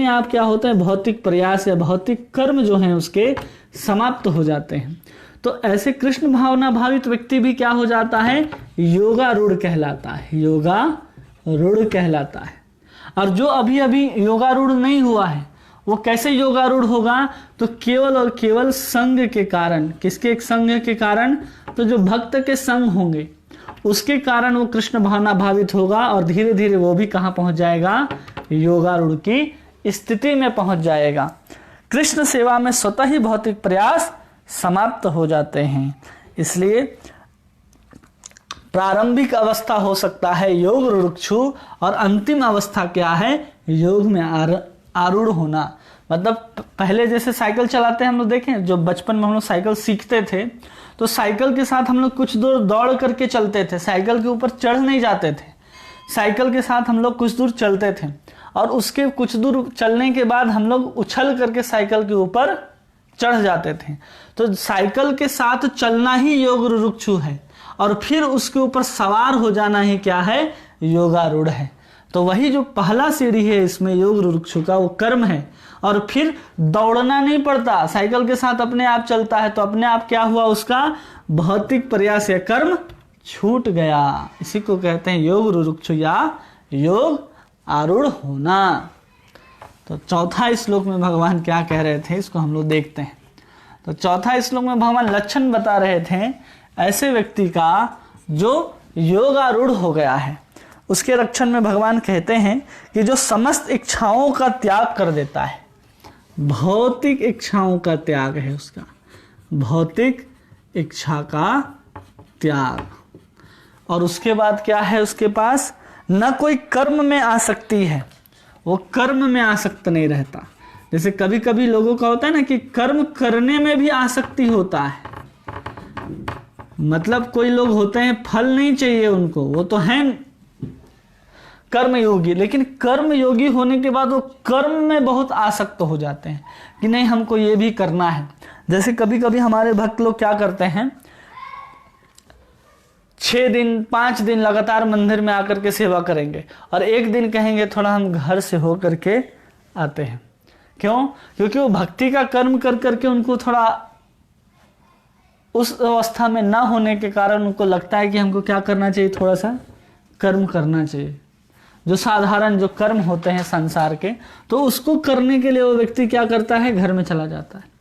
S1: आप क्या होता है, भौतिक प्रयास या भौतिक कर्म जो हैं उसके समाप्त हो जाते हैं। तो ऐसे कृष्ण भावना भावित व्यक्ति भी क्या हो जाता है, योगारूढ़ कहलाता है, योगारूढ़ कहलाता है। और जो अभी अभी योगारूढ़ नहीं हुआ है वो कैसे योगारूढ़ होगा, तो केवल और केवल संग के कारण। किसके संग के कारण, तो जो भक्त के संग होंगे उसके कारण वो कृष्ण भावना भावित होगा और धीरे धीरे वो भी कहाँ पहुंच जाएगा, योगारूढ़ की स्थिति में पहुंच जाएगा। कृष्ण सेवा में स्वतः ही भौतिक प्रयास समाप्त हो जाते हैं। इसलिए प्रारंभिक अवस्था हो सकता है योग रुक्षु, और अंतिम अवस्था क्या है, योग में आरूढ़ होना। मतलब पहले जैसे साइकिल चलाते हैं हम लोग देखें, जो बचपन में हम लोग साइकिल सीखते थे तो साइकिल के साथ हम लोग कुछ दूर दौड़ करके चलते थे, साइकिल के ऊपर चढ़ नहीं जाते थे, साइकिल के साथ हम लोग कुछ दूर चलते थे और उसके कुछ दूर चलने के बाद हम लोग उछल करके साइकिल के ऊपर चढ़ जाते थे। तो साइकिल के साथ चलना ही योग रुक्षु है और फिर उसके ऊपर सवार हो जाना ही क्या है, योगारूढ़ है। तो वही जो पहला सीढ़ी है इसमें योग रुक्षु का, वो कर्म है। और फिर दौड़ना नहीं पड़ता, साइकिल के साथ अपने आप चलता है तो अपने आप क्या हुआ, उसका भौतिक प्रयास या कर्म छूट गया। इसी को कहते हैं योग रुक्षु या योग आरूढ़ होना। तो चौथा श्लोक में भगवान क्या कह रहे थे, इसको हम लोग देखते हैं। तो चौथा श्लोक में भगवान लक्षण बता रहे थे ऐसे व्यक्ति का जो योगारूढ़ हो गया है, उसके रक्षण में भगवान कहते हैं कि जो समस्त इच्छाओं का त्याग कर देता है, भौतिक इच्छाओं का त्याग है उसका, भौतिक इच्छा का त्याग। और उसके बाद क्या है उसके पास, न कोई कर्म में आसक्ति है, वो कर्म में आसक्त नहीं रहता। जैसे कभी कभी लोगों का होता है ना कि कर्म करने में भी आसक्ति होता है, मतलब कोई लोग होते हैं फल नहीं चाहिए उनको, वो तो हैं कर्म योगी, लेकिन कर्म योगी होने के बाद वो कर्म में बहुत आसक्त हो जाते हैं कि नहीं हमको ये भी करना है। जैसे कभी कभी हमारे भक्त लोग क्या करते हैं, 6 दिन 5 दिन लगातार मंदिर में आकर के सेवा करेंगे और एक दिन कहेंगे थोड़ा हम घर से हो करके आते हैं। क्यों? क्योंकि वो भक्ति का कर्म कर करके उनको थोड़ा उस अवस्था में ना होने के कारण उनको लगता है कि हमको क्या करना चाहिए, थोड़ा सा कर्म करना चाहिए। जो साधारण जो कर्म होते हैं संसार के, तो उसको करने के लिए वो व्यक्ति क्या करता है, घर में चला जाता है।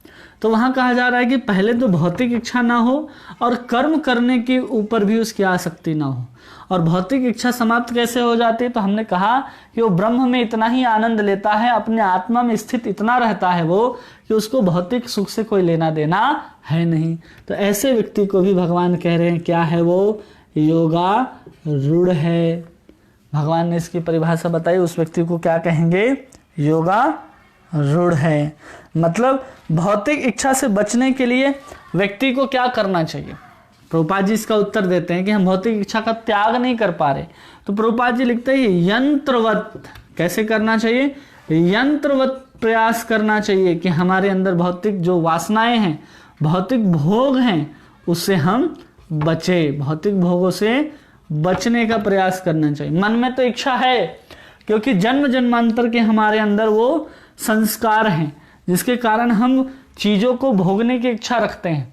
S1: तो वहाँ कहा जा रहा है कि पहले तो भौतिक इच्छा ना हो और कर्म करने के ऊपर भी उसकी आसक्ति ना हो। और भौतिक इच्छा समाप्त कैसे हो जाती है, तो हमने कहा कि वो ब्रह्म में इतना ही आनंद लेता है, अपने आत्मा में स्थित इतना रहता है वो कि उसको भौतिक सुख से कोई लेना देना है नहीं। तो ऐसे व्यक्ति को भी भगवान कह रहे हैं क्या है, वो योगारूढ़ है। भगवान ने इसकी परिभाषा बताई, उस व्यक्ति को क्या कहेंगे, योगारूढ़ है। मतलब भौतिक इच्छा से बचने के लिए व्यक्ति को क्या करना चाहिए। प्रभुपाद जी इसका उत्तर देते हैं कि हम भौतिक इच्छा का त्याग नहीं कर पा रहे, तो प्रभुपाद जी लिखते हैं यंत्रवत कैसे करना चाहिए, यंत्रवत प्रयास करना चाहिए कि हमारे अंदर भौतिक जो वासनाएं हैं, भौतिक भोग हैं, उससे हम बचे, भौतिक भोगों से बचने का प्रयास करना चाहिए। मन में तो इच्छा है, क्योंकि जन्म जन्मांतर के हमारे अंदर वो संस्कार हैं जिसके कारण हम चीज़ों को भोगने की इच्छा रखते हैं।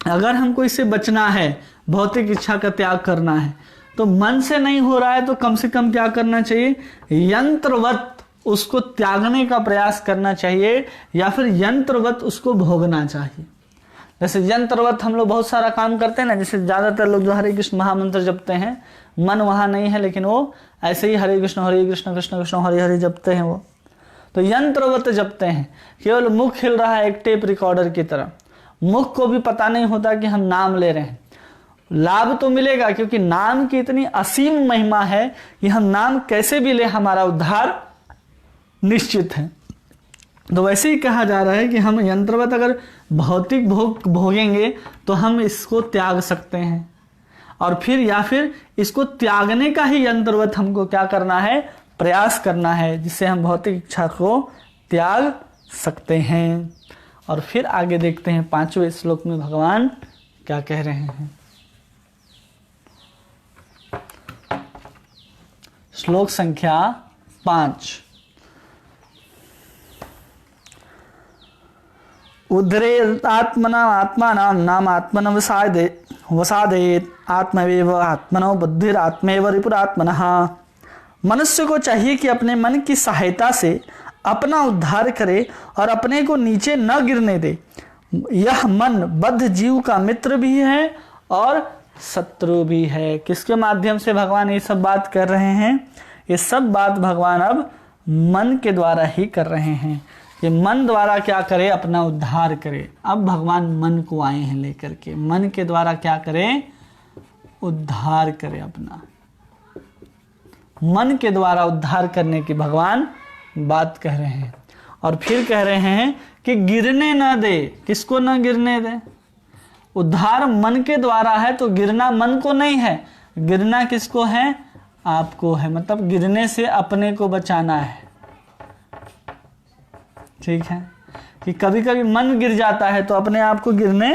S1: अगर हमको इससे बचना है, भौतिक इच्छा का त्याग करना है, तो मन से नहीं हो रहा है तो कम से कम क्या करना चाहिए, यंत्रवत उसको त्यागने का प्रयास करना चाहिए, या फिर यंत्रवत उसको भोगना चाहिए। जैसे यंत्रवत हम लोग बहुत सारा काम करते हैं ना, जैसे ज़्यादातर लोग जो हरे कृष्ण महामंत्र जपते हैं, मन वहाँ नहीं है लेकिन वो ऐसे ही हरे कृष्ण कृष्ण कृष्ण हरे हरे जपते हैं, वो तो यंत्रवत जपते हैं। केवल मुख हिल रहा है एक टेप रिकॉर्डर की तरह, मुख को भी पता नहीं होता कि हम नाम ले रहे हैं। लाभ तो मिलेगा क्योंकि नाम की इतनी असीम महिमा है कि हम नाम कैसे भी ले हमारा उद्धार निश्चित है। तो वैसे ही कहा जा रहा है कि हम यंत्रवत अगर भौतिक भोग भोगेंगे तो हम इसको त्याग सकते हैं, और फिर या फिर इसको त्यागने का ही यंत्रवत हमको क्या करना है, प्रयास करना है, जिससे हम भौतिक इच्छा को त्याग सकते हैं। और फिर आगे देखते हैं 5वें श्लोक में भगवान क्या कह रहे हैं। श्लोक संख्या 5। उद्धरेत आत्मना आत्मानां नाम आत्मन वसादेत आत्मवेव आत्मनो बुद्धिर आत्मेव रिपुरात्मनः। मनुष्य को चाहिए कि अपने मन की सहायता से अपना उद्धार करे और अपने को नीचे न गिरने दे। यह मन बद्ध जीव का मित्र भी है और शत्रु भी है। किसके माध्यम से भगवान ये सब बात कर रहे हैं, ये सब बात भगवान अब मन के द्वारा ही कर रहे हैं। ये मन द्वारा क्या करे, अपना उद्धार करे। अब भगवान मन को आए हैं लेकर के, मन के द्वारा क्या करे, उद्धार करे अपना। मन के द्वारा उद्धार करने की भगवान बात कह रहे हैं। और फिर कह रहे हैं कि गिरने ना दे। किसको ना गिरने दे? उद्धार मन के द्वारा है तो गिरना मन को नहीं है, गिरना किसको है, आपको है। मतलब गिरने से अपने को बचाना है। ठीक है, कि कभी कभी मन गिर जाता है तो अपने आप को गिरने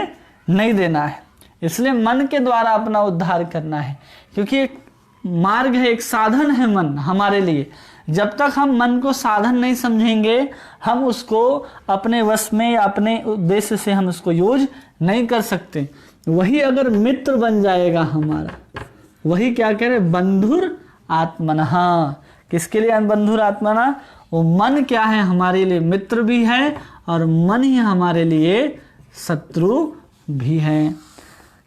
S1: नहीं देना है, इसलिए मन के द्वारा अपना उद्धार करना है। क्योंकि एक मार्ग है, एक साधन है मन हमारे लिए। जब तक हम मन को साधन नहीं समझेंगे, हम उसको अपने वश में या अपने उद्देश्य से हम उसको यूज नहीं कर सकते। वही अगर मित्र बन जाएगा हमारा, वही क्या कह रहे, बंधुर आत्मनः। किसके लिए बंधुर आत्मनः? वो मन क्या है, हमारे लिए मित्र भी है और मन ही हमारे लिए शत्रु भी है।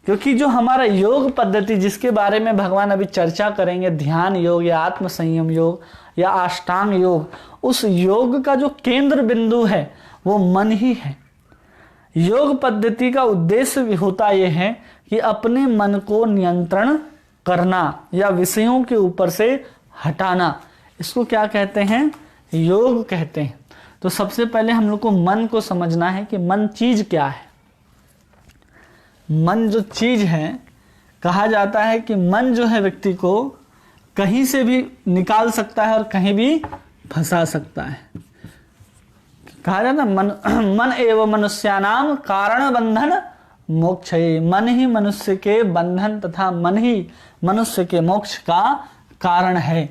S1: क्योंकि जो हमारा योग पद्धति जिसके बारे में भगवान अभी चर्चा करेंगे, ध्यान योग या आत्म संयम योग या अष्टांग योग, उस योग का जो केंद्र बिंदु है वो मन ही है। योग पद्धति का उद्देश्य भी होता यह है कि अपने मन को नियंत्रण करना या विषयों के ऊपर से हटाना, इसको क्या कहते हैं? योग कहते हैं। तो सबसे पहले हम लोग को मन को समझना है कि मन चीज क्या है। मन जो चीज है, कहा जाता है कि मन जो है व्यक्ति को कहीं से भी निकाल सकता है और कहीं भी फंसा सकता है। कहा जाता है मन एवं मनुष्यानाम कारण बंधन मोक्षये, मन ही मनुष्य के बंधन तथा मन ही मनुष्य के मोक्ष का कारण है।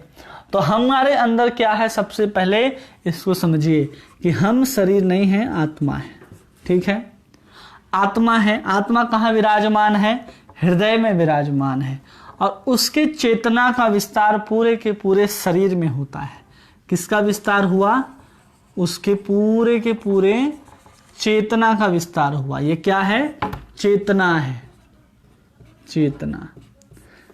S1: तो हमारे अंदर क्या है? सबसे पहले इसको समझिए कि हम शरीर नहीं है, आत्मा है। ठीक है, आत्मा है। आत्मा कहाँ विराजमान है? हृदय में विराजमान है, और उसके चेतना का विस्तार पूरे के पूरे शरीर में होता है। किसका विस्तार हुआ? उसके पूरे के पूरे चेतना का विस्तार हुआ। ये क्या है? चेतना है। चेतना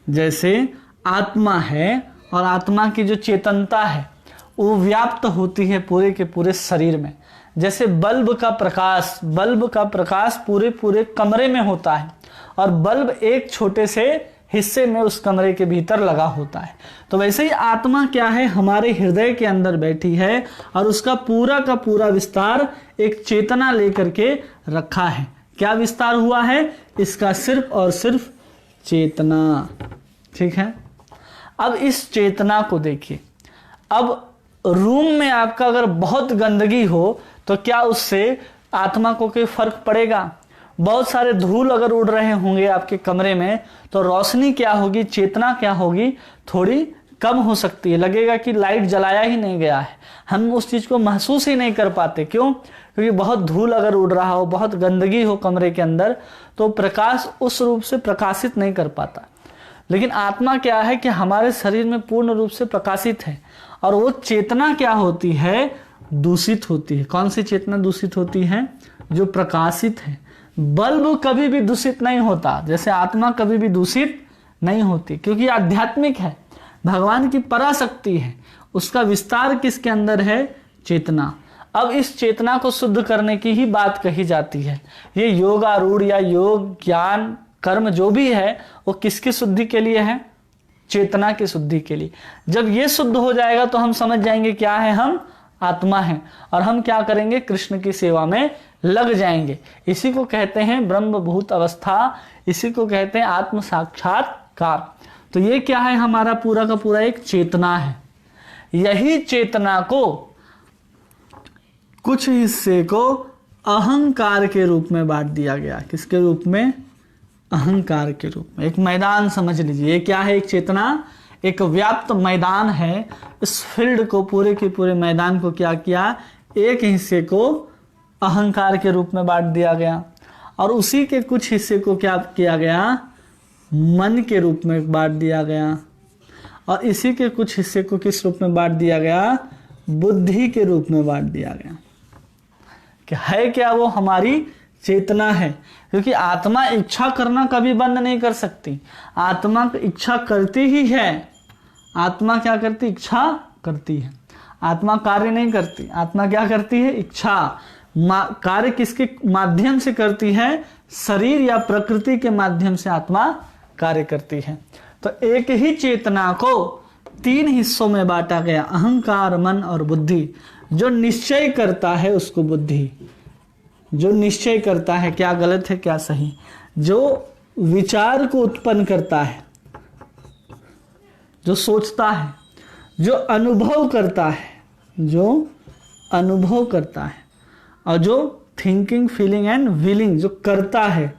S1: जैसे आत्मा है, और आत्मा की जो चेतनता है वो व्याप्त होती है पूरे के पूरे शरीर में। जैसे बल्ब का प्रकाश पूरे पूरे कमरे में होता है, और बल्ब एक छोटे से हिस्से में उस कमरे के भीतर लगा होता है। तो वैसे ही आत्मा क्या है? हमारे हृदय के अंदर बैठी है, और उसका पूरा का पूरा विस्तार एक चेतना लेकर के रखा है। क्या विस्तार हुआ है? इसका सिर्फ और सिर्फ चेतना। ठीक है, अब इस चेतना को देखिए। अब रूम में आपका अगर बहुत गंदगी हो तो क्या उससे आत्मा को कोई फर्क पड़ेगा? बहुत सारे धूल अगर उड़ रहे होंगे आपके कमरे में तो रोशनी क्या होगी, चेतना क्या होगी, थोड़ी कम हो सकती है। लगेगा कि लाइट जलाया ही नहीं गया है, हम उस चीज को महसूस ही नहीं कर पाते। क्यों? क्योंकि बहुत धूल अगर उड़ रहा हो, बहुत गंदगी हो कमरे के अंदर, तो प्रकाश उस रूप से प्रकाशित नहीं कर पाता। लेकिन आत्मा क्या है कि हमारे शरीर में पूर्ण रूप से प्रकाशित है, और वो चेतना क्या होती है? दूषित होती है। कौन सी चेतना दूषित होती है? जो प्रकाशित है। बल्ब कभी भी दूषित नहीं होता, जैसे आत्मा कभी भी दूषित नहीं होती, क्योंकि आध्यात्मिक है, भगवान की पराशक्ति है। उसका विस्तार किसके अंदर है? चेतना। अब इस चेतना को शुद्ध करने की ही बात कही जाती है। ये योगारूढ़ या योग ज्ञान कर्म जो भी है वो किसकी शुद्धि के लिए है? चेतना की शुद्धि के लिए। जब ये शुद्ध हो जाएगा तो हम समझ जाएंगे क्या है? हम आत्मा हैं, और हम क्या करेंगे? कृष्ण की सेवा में लग जाएंगे। इसी को कहते हैं ब्रह्मभूत अवस्था, इसी को कहते हैं आत्म साक्षात्कार। तो ये क्या है? हमारा पूरा का पूरा एक चेतना है। यही चेतना को कुछ हिस्से को अहंकार के रूप में बांट दिया गया। किसके रूप में? अहंकार के रूप में। एक मैदान समझ लीजिए, ये क्या है? एक चेतना, एक व्याप्त मैदान है। इस फील्ड को, पूरे के पूरे मैदान को क्या किया? एक हिस्से को अहंकार के रूप में बांट दिया गया, और उसी के कुछ हिस्से को क्या किया गया? मन के रूप में बांट दिया गया, और इसी के कुछ हिस्से को किस रूप में बांट दिया गया? बुद्धि के रूप में बांट दिया गया। कि है क्या? वो हमारी चेतना है। क्योंकि आत्मा इच्छा करना कभी बंद नहीं कर सकती। आत्मा इच्छा करती ही है। आत्मा क्या करती? इच्छा करती है। आत्मा कार्य नहीं करती। आत्मा क्या करती है? इच्छा। कार्य किसके माध्यम से करती है? शरीर या प्रकृति के माध्यम से आत्मा कार्य करती है। तो एक ही चेतना को 3 हिस्सों में बांटा गया, अहंकार, मन और बुद्धि। जो निश्चय करता है उसको बुद्धि, जो निश्चय करता है क्या गलत है क्या सही, जो विचार को उत्पन्न करता है, जो सोचता है, जो अनुभव करता है, जो अनुभव करता है, और जो थिंकिंग, फीलिंग एंड विलिंग, जो करता है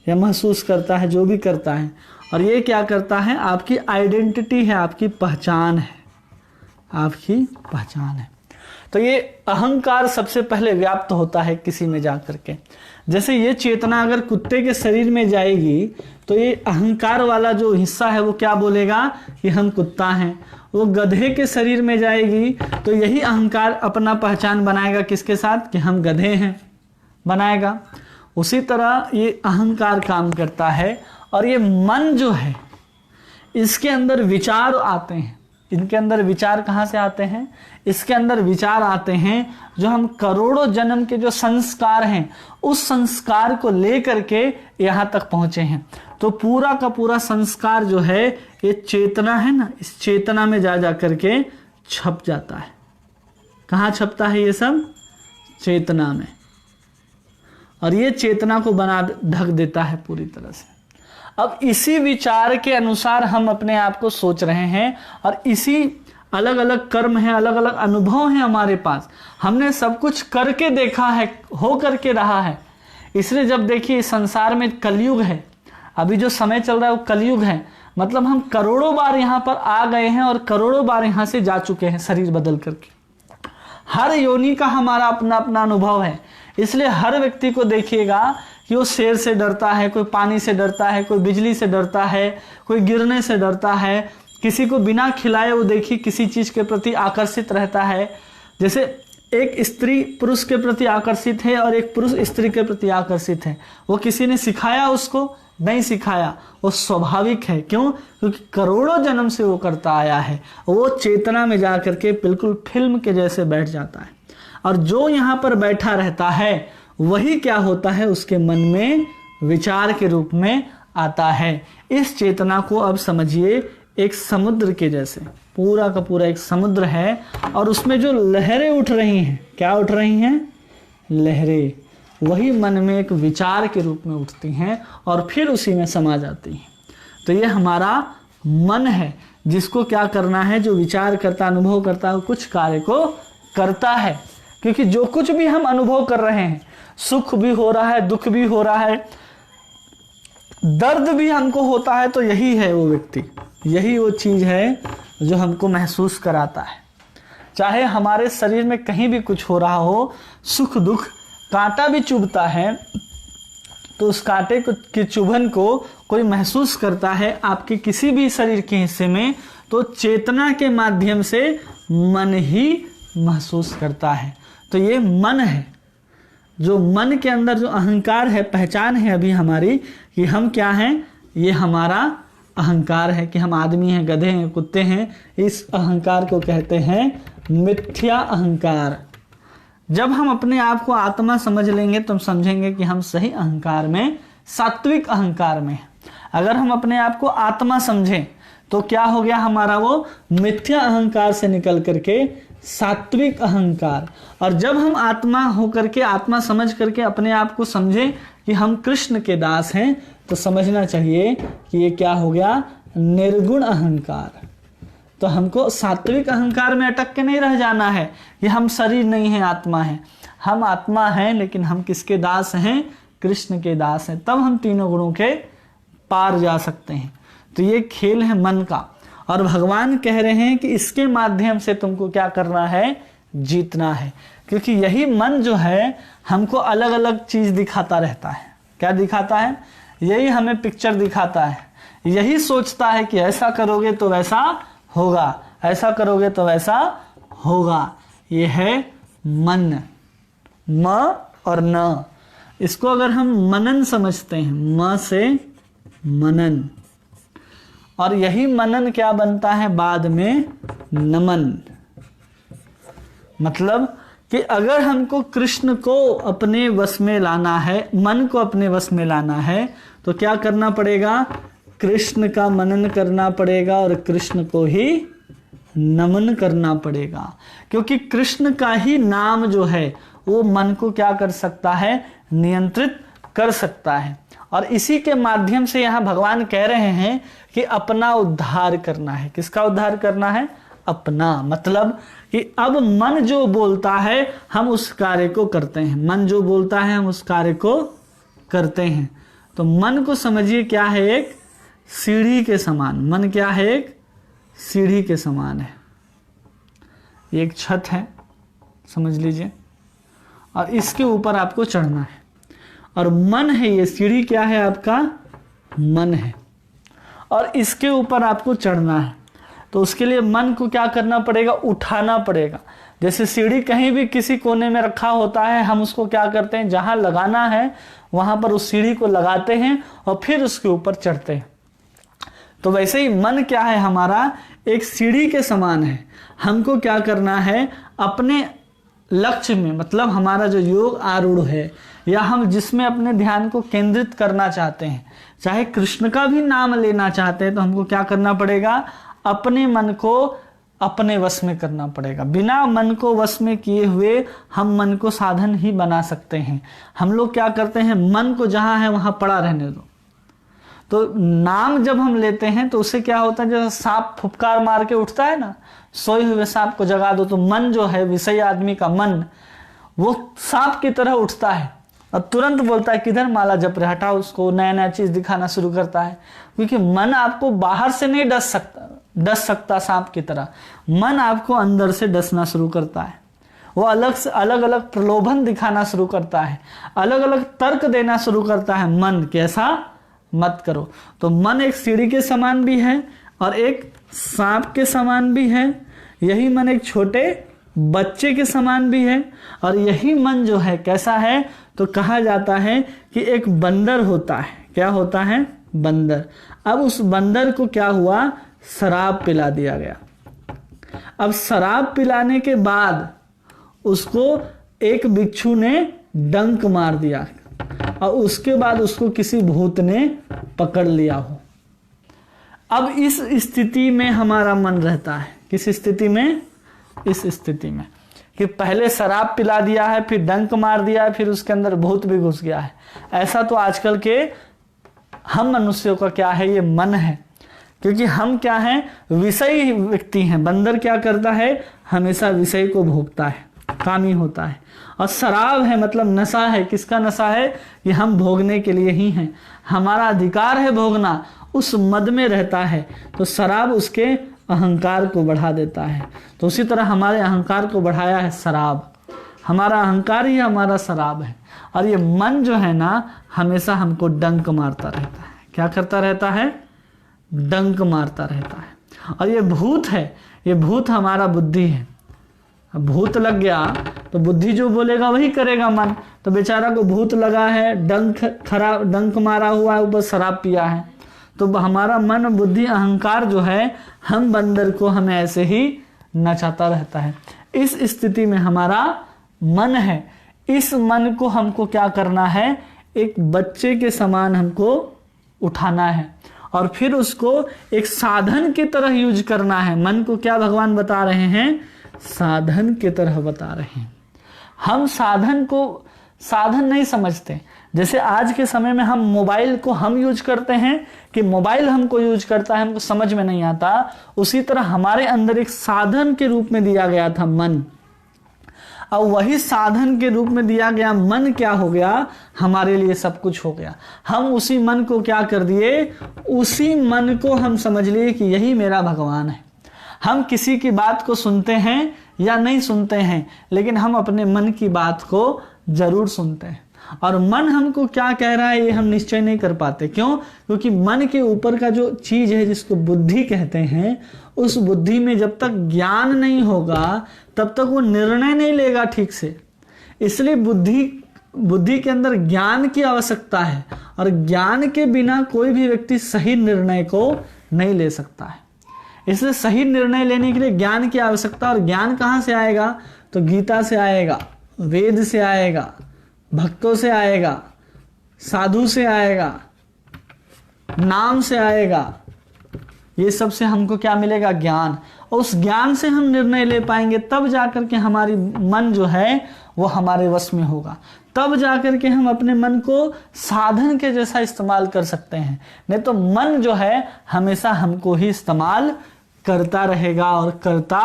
S1: या महसूस करता है, जो भी करता है। और ये क्या करता है? आपकी आइडेंटिटी है, आपकी पहचान है, आपकी पहचान है। तो ये अहंकार सबसे पहले व्याप्त होता है किसी में जाकर के। जैसे ये चेतना अगर कुत्ते के शरीर में जाएगी तो ये अहंकार वाला जो हिस्सा है वो क्या बोलेगा? कि हम कुत्ता हैं। वो गधे के शरीर में जाएगी तो यही अहंकार अपना पहचान बनाएगा किसके साथ? कि हम गधे हैं, बनाएगा। उसी तरह ये अहंकार काम करता है। और ये मन जो है इसके अंदर विचार आते हैं। इनके अंदर विचार कहाँ से आते हैं? इसके अंदर विचार आते हैं जो हम करोड़ों जन्म के जो संस्कार हैं उस संस्कार को लेकर के यहाँ तक पहुँचे हैं। तो पूरा का पूरा संस्कार जो है ये चेतना है ना, इस चेतना में जा करके छप जाता है। कहाँ छपता है ये सब? चेतना में। और ये चेतना को बना ढक देता है पूरी तरह से। अब इसी विचार के अनुसार हम अपने आप को सोच रहे हैं और इसी अलग अलग कर्म है, अलग अलग अनुभव है हमारे पास। हमने सब कुछ करके देखा है, हो करके रहा है। इसलिए जब देखिए संसार में कलयुग है, अभी जो समय चल रहा है वो कलयुग है। मतलब हम करोड़ों बार यहाँ पर आ गए हैं और करोड़ों बार यहाँ से जा चुके हैं शरीर बदल करके। हर योनि का हमारा अपना अपना अनुभव है। इसलिए हर व्यक्ति को देखिएगा कि वो शेर से डरता है, कोई पानी से डरता है, कोई बिजली से डरता है, कोई गिरने से डरता है, किसी को बिना खिलाए वो देखिए किसी चीज़ के प्रति आकर्षित रहता है। जैसे एक स्त्री पुरुष के प्रति आकर्षित है और एक पुरुष स्त्री के प्रति आकर्षित है। वो किसी ने सिखाया उसको? नहीं सिखाया, वो स्वाभाविक है। क्यों? क्योंकि करोड़ों जन्म से वो करता आया है। वो चेतना में जा करके बिल्कुल फिल्म के जैसे बैठ जाता है। और जो यहाँ पर बैठा रहता है वही क्या होता है, उसके मन में विचार के रूप में आता है। इस चेतना को अब समझिए एक समुद्र के जैसे, पूरा का पूरा एक समुद्र है और उसमें जो लहरें उठ रही हैं, क्या उठ रही हैं? लहरें। वही मन में एक विचार के रूप में उठती हैं और फिर उसी में समा जाती हैं। तो ये हमारा मन है जिसको क्या करना है, जो विचार करता, अनुभव करता है, कुछ कार्य को करता है। क्योंकि जो कुछ भी हम अनुभव कर रहे हैं, सुख भी हो रहा है, दुख भी हो रहा है, दर्द भी हमको होता है, तो यही है वो व्यक्ति, यही वो चीज़ है जो हमको महसूस कराता है। चाहे हमारे शरीर में कहीं भी कुछ हो रहा हो, सुख दुख, कांटा भी चुभता है तो उस कांटे की चुभन को कोई महसूस करता है आपके किसी भी शरीर के हिस्से में, तो चेतना के माध्यम से मन ही महसूस करता है। तो ये मन है, जो मन के अंदर जो अहंकार है, पहचान है अभी हमारी कि हम क्या हैं, ये हमारा अहंकार है कि हम आदमी हैं, गधे हैं, कुत्ते हैं। इस अहंकार को कहते हैं मिथ्या अहंकार। जब हम अपने आप को आत्मा समझ लेंगे तो हम समझेंगे कि हम सही अहंकार में, सात्विक अहंकार में। अगर हम अपने आप को आत्मा समझें तो क्या हो गया हमारा, वो मिथ्या अहंकार से निकल करके सात्विक अहंकार। और जब हम आत्मा हो करके, आत्मा समझ करके अपने आप को समझें कि हम कृष्ण के दास हैं, तो समझना चाहिए कि ये क्या हो गया, निर्गुण अहंकार। तो हमको सात्विक अहंकार में अटक के नहीं रह जाना है कि हम शरीर नहीं है, आत्मा है। हम आत्मा हैं लेकिन हम किसके दास हैं? कृष्ण के दास हैं। तब हम तीनों गुणों के पार जा सकते हैं। तो ये खेल है मन का। और भगवान कह रहे हैं कि इसके माध्यम से तुमको क्या करना है, जीतना है। क्योंकि यही मन जो है हमको अलग अलग चीज़ दिखाता रहता है। क्या दिखाता है? यही हमें पिक्चर दिखाता है। यही सोचता है कि ऐसा करोगे तो वैसा होगा, ऐसा करोगे तो वैसा होगा। ये है मन, म और न। इसको अगर हम मनन समझते हैं, म से मनन, और यही मनन क्या बनता है बाद में, नमन। मतलब कि अगर हमको कृष्ण को अपने वश में लाना है, मन को अपने वश में लाना है, तो क्या करना पड़ेगा, कृष्ण का मनन करना पड़ेगा और कृष्ण को ही नमन करना पड़ेगा। क्योंकि कृष्ण का ही नाम जो है वो मन को क्या कर सकता है, नियंत्रित कर सकता है। और इसी के माध्यम से यहाँ भगवान कह रहे हैं कि अपना उद्धार करना है। किसका उद्धार करना है? अपना। मतलब कि अब मन जो बोलता है हम उस कार्य को करते हैं। मन जो बोलता है हम उस कार्य को करते हैं। तो मन को समझिए क्या है, एक सीढ़ी के समान। मन क्या है, एक सीढ़ी के समान है। ये एक छत है, समझ लीजिए, और इसके ऊपर आपको चढ़ना है। और मन है, ये सीढ़ी क्या है, आपका मन है, और इसके ऊपर आपको चढ़ना है। तो उसके लिए मन को क्या करना पड़ेगा, उठाना पड़ेगा। जैसे सीढ़ी कहीं भी किसी कोने में रखा होता है, हम उसको क्या करते हैं, जहां लगाना है वहां पर उस सीढ़ी को लगाते हैं और फिर उसके ऊपर चढ़ते हैं। तो वैसे ही मन क्या है, हमारा एक सीढ़ी के समान है। हमको क्या करना है, अपने लक्ष्य में, मतलब हमारा जो योग आरूढ़ है या हम जिसमें अपने ध्यान को केंद्रित करना चाहते हैं, चाहे कृष्ण का भी नाम लेना चाहते हैं, तो हमको क्या करना पड़ेगा, अपने मन को अपने वश में करना पड़ेगा। बिना मन को वश में किए हुए हम मन को साधन ही बना सकते हैं। हम लोग क्या करते हैं, मन को जहां है वहां पड़ा रहने दो। तो नाम जब हम लेते हैं तो उससे क्या होता है, जैसे सांप फुफकार मार के उठता है ना, सोए हुए सांप को जगा दो तो मन जो है, विषयी आदमी का मन, वो सांप की तरह उठता है और तुरंत बोलता है किधर माला जप रहे, हटाओ उसको, नया नया चीज दिखाना शुरू करता है। क्योंकि मन आपको बाहर से नहीं डस सकता सांप की तरह, मन आपको अंदर से डसना शुरू करता है। वो अलग से अलग अलग प्रलोभन दिखाना शुरू करता है, अलग अलग तर्क देना शुरू करता है, मन कैसा मत करो। तो मन एक सीढ़ी के समान भी है और एक सांप के समान भी है। यही मन एक छोटे बच्चे के समान भी है। और यही मन जो है कैसा है, तो कहा जाता है कि एक बंदर होता है। क्या होता है, बंदर। अब उस बंदर को क्या हुआ, शराब पिला दिया गया। अब शराब पिलाने के बाद उसको एक बिच्छू ने डंक मार दिया और उसके बाद उसको किसी भूत ने पकड़ लिया हो। अब इस स्थिति में हमारा मन रहता है। किस स्थिति में, इस स्थिति में कि पहले शराब पिला दिया है, फिर डंक मार दिया है, फिर उसके अंदर भूत भी घुस गया है। ऐसा तो आजकल के हम मनुष्यों का क्या है, ये मन है। क्योंकि हम क्या हैं, विषयी व्यक्ति हैं। बंदर क्या करता है, हमेशा विषय को भोगता है, कामी होता है। और शराब है मतलब नशा है। किसका नशा है, कि हम भोगने के लिए ही हैं, हमारा अधिकार है भोगना, उस मद में रहता है। तो शराब उसके अहंकार को बढ़ा देता है। तो उसी तरह हमारे अहंकार को बढ़ाया है शराब। हमारा अहंकार ही हमारा शराब है। और ये मन जो है ना, हमेशा हमको डंक मारता रहता है। क्या करता रहता है, डंक मारता रहता है। और ये भूत है, ये भूत हमारा बुद्धि है। भूत लग गया तो बुद्धि जो बोलेगा वही करेगा मन। तो बेचारा को भूत लगा है, डंक मारा हुआ है, ऊपर शराब पिया है। तो हमारा मन, बुद्धि, अहंकार जो है, हम बंदर को हमें ऐसे ही नचाता रहता है। इस स्थिति में हमारा मन है। इस मन को हमको क्या करना है, एक बच्चे के समान हमको उठाना है और फिर उसको एक साधन की तरह यूज करना है। मन को क्या भगवान बता रहे हैं, साधन की तरह बता रहे हैं। हम साधन को साधन नहीं समझते। जैसे आज के समय में हम मोबाइल को हम यूज करते हैं कि मोबाइल हमको यूज करता है, हमको समझ में नहीं आता। उसी तरह हमारे अंदर एक साधन के रूप में दिया गया था मन। अब वही साधन के रूप में दिया गया मन क्या हो गया, हमारे लिए सब कुछ हो गया। हम उसी मन को क्या कर दिए, उसी मन को हम समझ लिए कि यही मेरा भगवान है। हम किसी की बात को सुनते हैं या नहीं सुनते हैं, लेकिन हम अपने मन की बात को जरूर सुनते हैं। और मन हमको क्या कह रहा है ये हम निश्चय नहीं कर पाते। क्यों? क्योंकि मन के ऊपर का जो चीज है जिसको बुद्धि कहते हैं, उस बुद्धि में जब तक ज्ञान नहीं होगा तब तक वो निर्णय नहीं लेगा ठीक से। इसलिए बुद्धि के अंदर ज्ञान की आवश्यकता है और ज्ञान के बिना कोई भी व्यक्ति सही निर्णय को नहीं ले सकता है। इसलिए सही निर्णय लेने के लिए ज्ञान की आवश्यकता। और ज्ञान कहाँ से आएगा, तो गीता से आएगा, वेद से आएगा, भक्तों से आएगा, साधु से आएगा, नाम से आएगा। ये सब से हमको क्या मिलेगा, ज्ञान। और उस ज्ञान से हम निर्णय ले पाएंगे, तब जाकर के हमारी मन जो है वो हमारे वश में होगा। तब जाकर के हम अपने मन को साधन के जैसा इस्तेमाल कर सकते हैं। नहीं तो मन जो है हमेशा हमको ही इस्तेमाल करता रहेगा और करता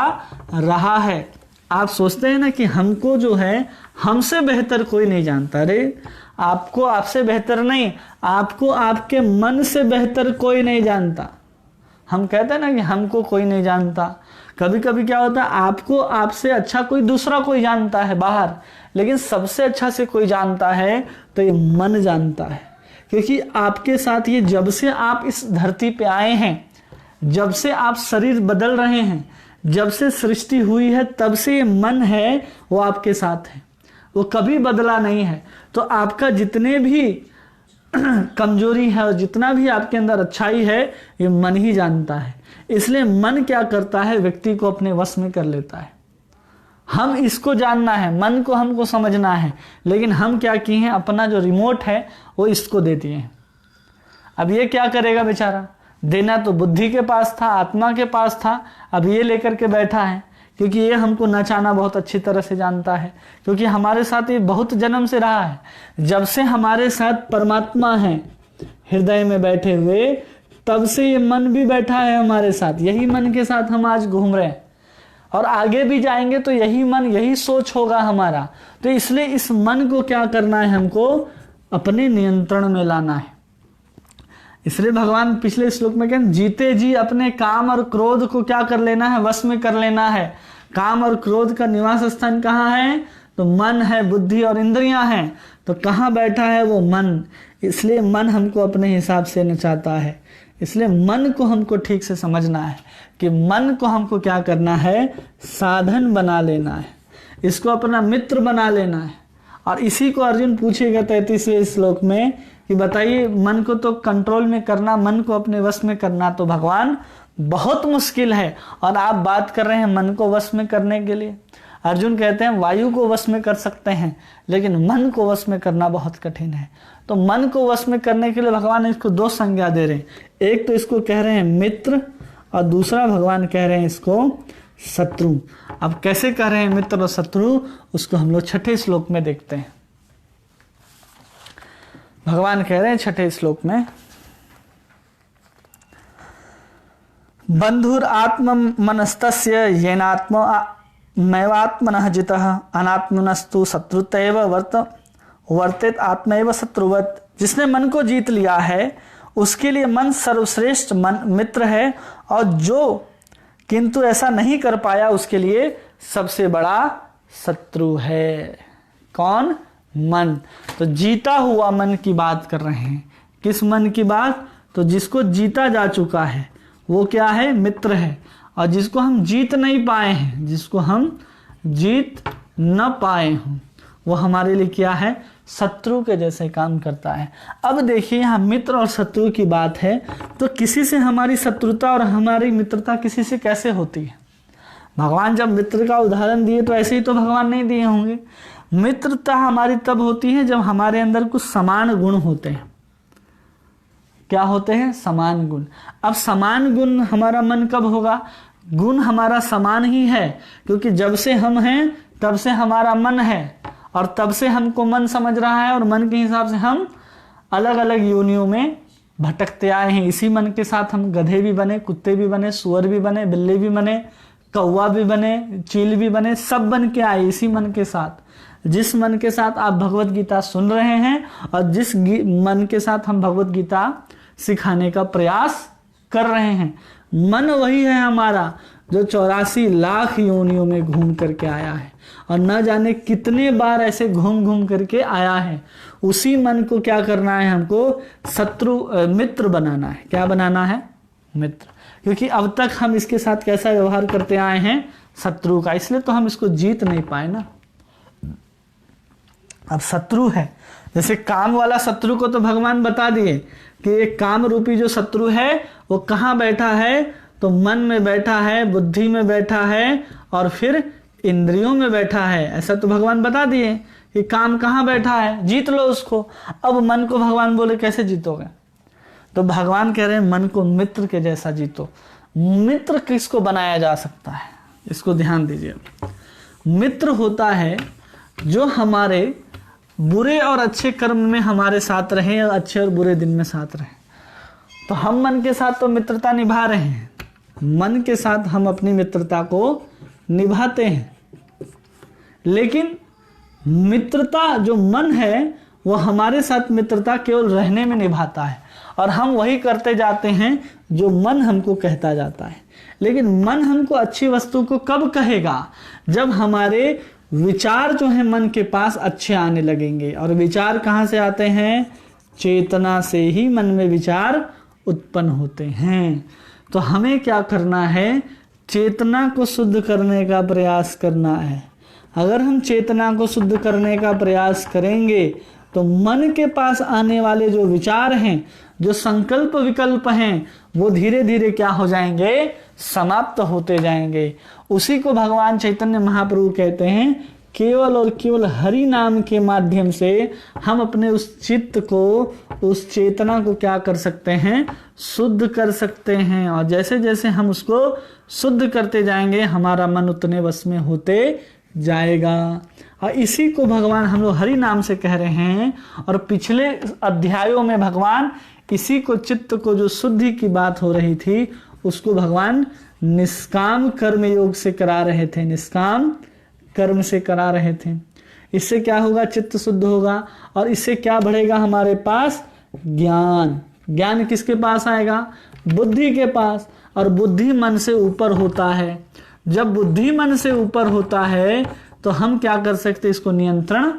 S1: रहा है। आप सोचते हैं ना कि हमको जो है हमसे बेहतर कोई नहीं जानता। अरे आपको आपसे बेहतर नहीं, आपको आपके मन से बेहतर कोई नहीं जानता। हम कहते हैं ना कि हमको कोई नहीं जानता। कभी कभी क्या होता है, आपको आपसे अच्छा कोई दूसरा कोई जानता है बाहर, लेकिन सबसे अच्छा से कोई जानता है तो ये मन जानता है। क्योंकि आपके साथ ये जब से आप इस धरती पे आए हैं, जब से आप शरीर बदल रहे हैं, जब से सृष्टि हुई है, तब से ये मन है वो आपके साथ है, वो कभी बदला नहीं है। तो आपका जितने भी कमजोरी है और जितना भी आपके अंदर अच्छाई है, ये मन ही जानता है। इसलिए मन क्या करता है, व्यक्ति को अपने वश में कर लेता है। हम इसको जानना है, मन को हमको समझना है, लेकिन हम क्या किए हैं, अपना जो रिमोट है वो इसको दे दिए हैं। अब ये क्या करेगा बेचारा, देना तो बुद्धि के पास था, आत्मा के पास था, अब ये लेकर के बैठा है, क्योंकि ये हमको नचाना बहुत अच्छी तरह से जानता है, क्योंकि हमारे साथ ये बहुत जन्म से रहा है। जब से हमारे साथ परमात्मा है हृदय में बैठे हुए, तब से ये मन भी बैठा है हमारे साथ। यही मन के साथ हम आज घूम रहे हैं और आगे भी जाएंगे तो यही मन, यही सोच होगा हमारा। तो इसलिए इस मन को क्या करना है, हमको अपने नियंत्रण में लाना है। इसलिए भगवान पिछले श्लोक में कहते हैं, जीते जी अपने काम और क्रोध को क्या कर लेना है, वश में कर लेना है। काम और क्रोध का निवास स्थान कहाँ है, तो मन है, बुद्धि और इंद्रियां हैं। तो कहाँ बैठा है, वो मन। इसलिए मन हमको अपने हिसाब से नचाता है। इसलिए मन को हमको ठीक से समझना है कि मन को हमको क्या करना है, साधन बना लेना है, इसको अपना मित्र बना लेना है। और इसी को अर्जुन पूछेगा 33वें श्लोक में कि बताइए, मन को तो कंट्रोल में करना, मन को अपने वश में करना तो भगवान बहुत मुश्किल है, और आप बात कर रहे हैं मन को वश में करने के लिए। अर्जुन कहते हैं वायु को वश में कर सकते हैं, लेकिन मन को वश में करना बहुत कठिन है। तो मन को वश में करने के लिए भगवान इसको दो संज्ञा दे रहे हैं। एक तो इसको कह रहे हैं मित्र, और दूसरा भगवान कह रहे हैं इसको शत्रु। अब कैसे कह रहे हैं मित्र और शत्रु, उसको हम लोग 6ठे श्लोक में देखते हैं। भगवान कह रहे हैं 6ठे श्लोक में, बंधुर आत्म मनस्तस्य येनात्मैवात्मनः जितः अनात्मनस्तु शत्रुतैव वर्तेत आत्मैव शत्रुवत्। जिसने मन को जीत लिया है उसके लिए मन सर्वश्रेष्ठ मित्र है, और जो किंतु ऐसा नहीं कर पाया उसके लिए सबसे बड़ा शत्रु है। कौन? मन। तो जीता हुआ मन की बात कर रहे हैं। किस मन की बात? तो जिसको जीता जा चुका है वो क्या है? मित्र है। और जिसको हम जीत नहीं पाए हैं, जिसको हम जीत न पाए हों, वो हमारे लिए क्या है? शत्रु के जैसे काम करता है। अब देखिए यहाँ मित्र और शत्रु की बात है, तो किसी से हमारी शत्रुता और हमारी मित्रता किसी से कैसे होती है? भगवान जब मित्र का उदाहरण दिए तो ऐसे ही तो भगवान नहीं दिए होंगे। मित्रता हमारी तब होती है जब हमारे अंदर कुछ समान गुण होते हैं। क्या होते हैं? समान गुण। अब समान गुण हमारा मन कब होगा? गुण हमारा समान ही है, क्योंकि जब से हम हैं तब से हमारा मन है, और तब से हमको मन समझ रहा है, और मन के हिसाब से हम अलग अलग योनियों में भटकते आए हैं। इसी मन के साथ हम गधे भी बने, कुत्ते भी बने, सुअर भी बने, बिल्ली भी बने, कौवा भी बने, चील भी बने, सब बन के आए इसी मन के साथ। जिस मन के साथ आप भगवत गीता सुन रहे हैं और जिस मन के साथ हम भगवत गीता सिखाने का प्रयास कर रहे हैं, मन वही है हमारा जो 84 लाख योनियों में घूम करके आया है, और न जाने कितने बार ऐसे घूम घूम करके आया है। उसी मन को क्या करना है? हमको मित्र बनाना है। क्या बनाना है? मित्र। क्योंकि अब तक हम इसके साथ कैसा व्यवहार करते आए हैं? शत्रु का। इसलिए तो हम इसको जीत नहीं पाए ना। अब शत्रु है, जैसे काम वाला शत्रु को तो भगवान बता दिए कि एक काम रूपी जो शत्रु है वो कहाँ बैठा है, तो मन में बैठा है, बुद्धि में बैठा है, और फिर इंद्रियों में बैठा है। ऐसा तो भगवान बता दिए कि काम कहाँ बैठा है, जीत लो उसको। अब मन को भगवान बोले कैसे जीतोगे? तो भगवान कह रहे हैं मन को मित्र के जैसा जीतो। मित्र किसको बनाया जा सकता है? इसको ध्यान दीजिए। मित्र होता है जो हमारे बुरे और अच्छे कर्म में हमारे साथ रहे, और अच्छे और बुरे दिन में साथ रहे। तो हम मन के साथ तो मित्रता निभा रहे हैं, मन के साथ हम अपनी मित्रता को निभाते हैं, लेकिन मित्रता जो मन है वो हमारे साथ मित्रता केवल रहने में निभाता है, और हम वही करते जाते हैं जो मन हमको कहता जाता है। लेकिन मन हमको अच्छी वस्तु को कब कहेगा? जब हमारे विचार जो है मन के पास अच्छे आने लगेंगे। और विचार कहाँ से आते हैं? चेतना से ही मन में विचार उत्पन्न होते हैं। तो हमें क्या करना है, चेतना को शुद्ध करने का प्रयास करना है। अगर हम चेतना को शुद्ध करने का प्रयास करेंगे तो मन के पास आने वाले जो विचार हैं, जो संकल्प विकल्प हैं, वो धीरे धीरे क्या हो जाएंगे, समाप्त होते जाएंगे। उसी को भगवान चैतन्य महाप्रभु कहते हैं, केवल और केवल हरि नाम के माध्यम से हम अपने उस चित्त को, उस चेतना को क्या कर सकते हैं, शुद्ध कर सकते हैं। और जैसे जैसे हम उसको शुद्ध करते जाएंगे हमारा मन उतने वश में होते जाएगा। और इसी को भगवान हम लोग हरि नाम से कह रहे हैं। और पिछले अध्यायों में भगवान इसी को, चित्त को जो शुद्धि की बात हो रही थी, उसको भगवान निष्काम कर्म योग से करा रहे थे, निष्काम कर्म से करा रहे थे। इससे क्या होगा, चित्त शुद्ध होगा और इससे क्या बढ़ेगा हमारे पास, ज्ञान। ज्ञान किसके पास आएगा, बुद्धि के पास। और बुद्धि मन से ऊपर होता है। जब बुद्धि मन से ऊपर होता है तो हम क्या कर सकते हैं, इसको नियंत्रण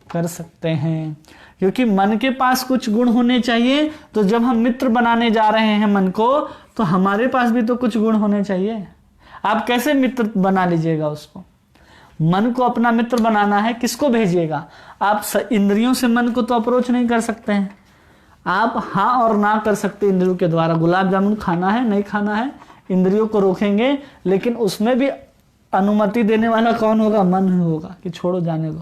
S1: कर सकते हैं। क्योंकि मन के पास कुछ गुण होने चाहिए, तो जब हम मित्र बनाने जा रहे हैं मन को, तो हमारे पास भी तो कुछ गुण होने चाहिए। आप कैसे मित्र बना लीजिएगा उसको, मन को अपना मित्र बनाना है, किसको भेजिएगा आप, इंद्रियों से मन को तो अप्रोच नहीं कर सकते हैं। आप हाँ और ना कर सकते इंद्रियों के द्वारा, गुलाब जामुन खाना है नहीं खाना है, इंद्रियों को रोकेंगे, लेकिन उसमें भी अनुमति देने वाला कौन होगा, मन होगा कि छोड़ो जाने दो।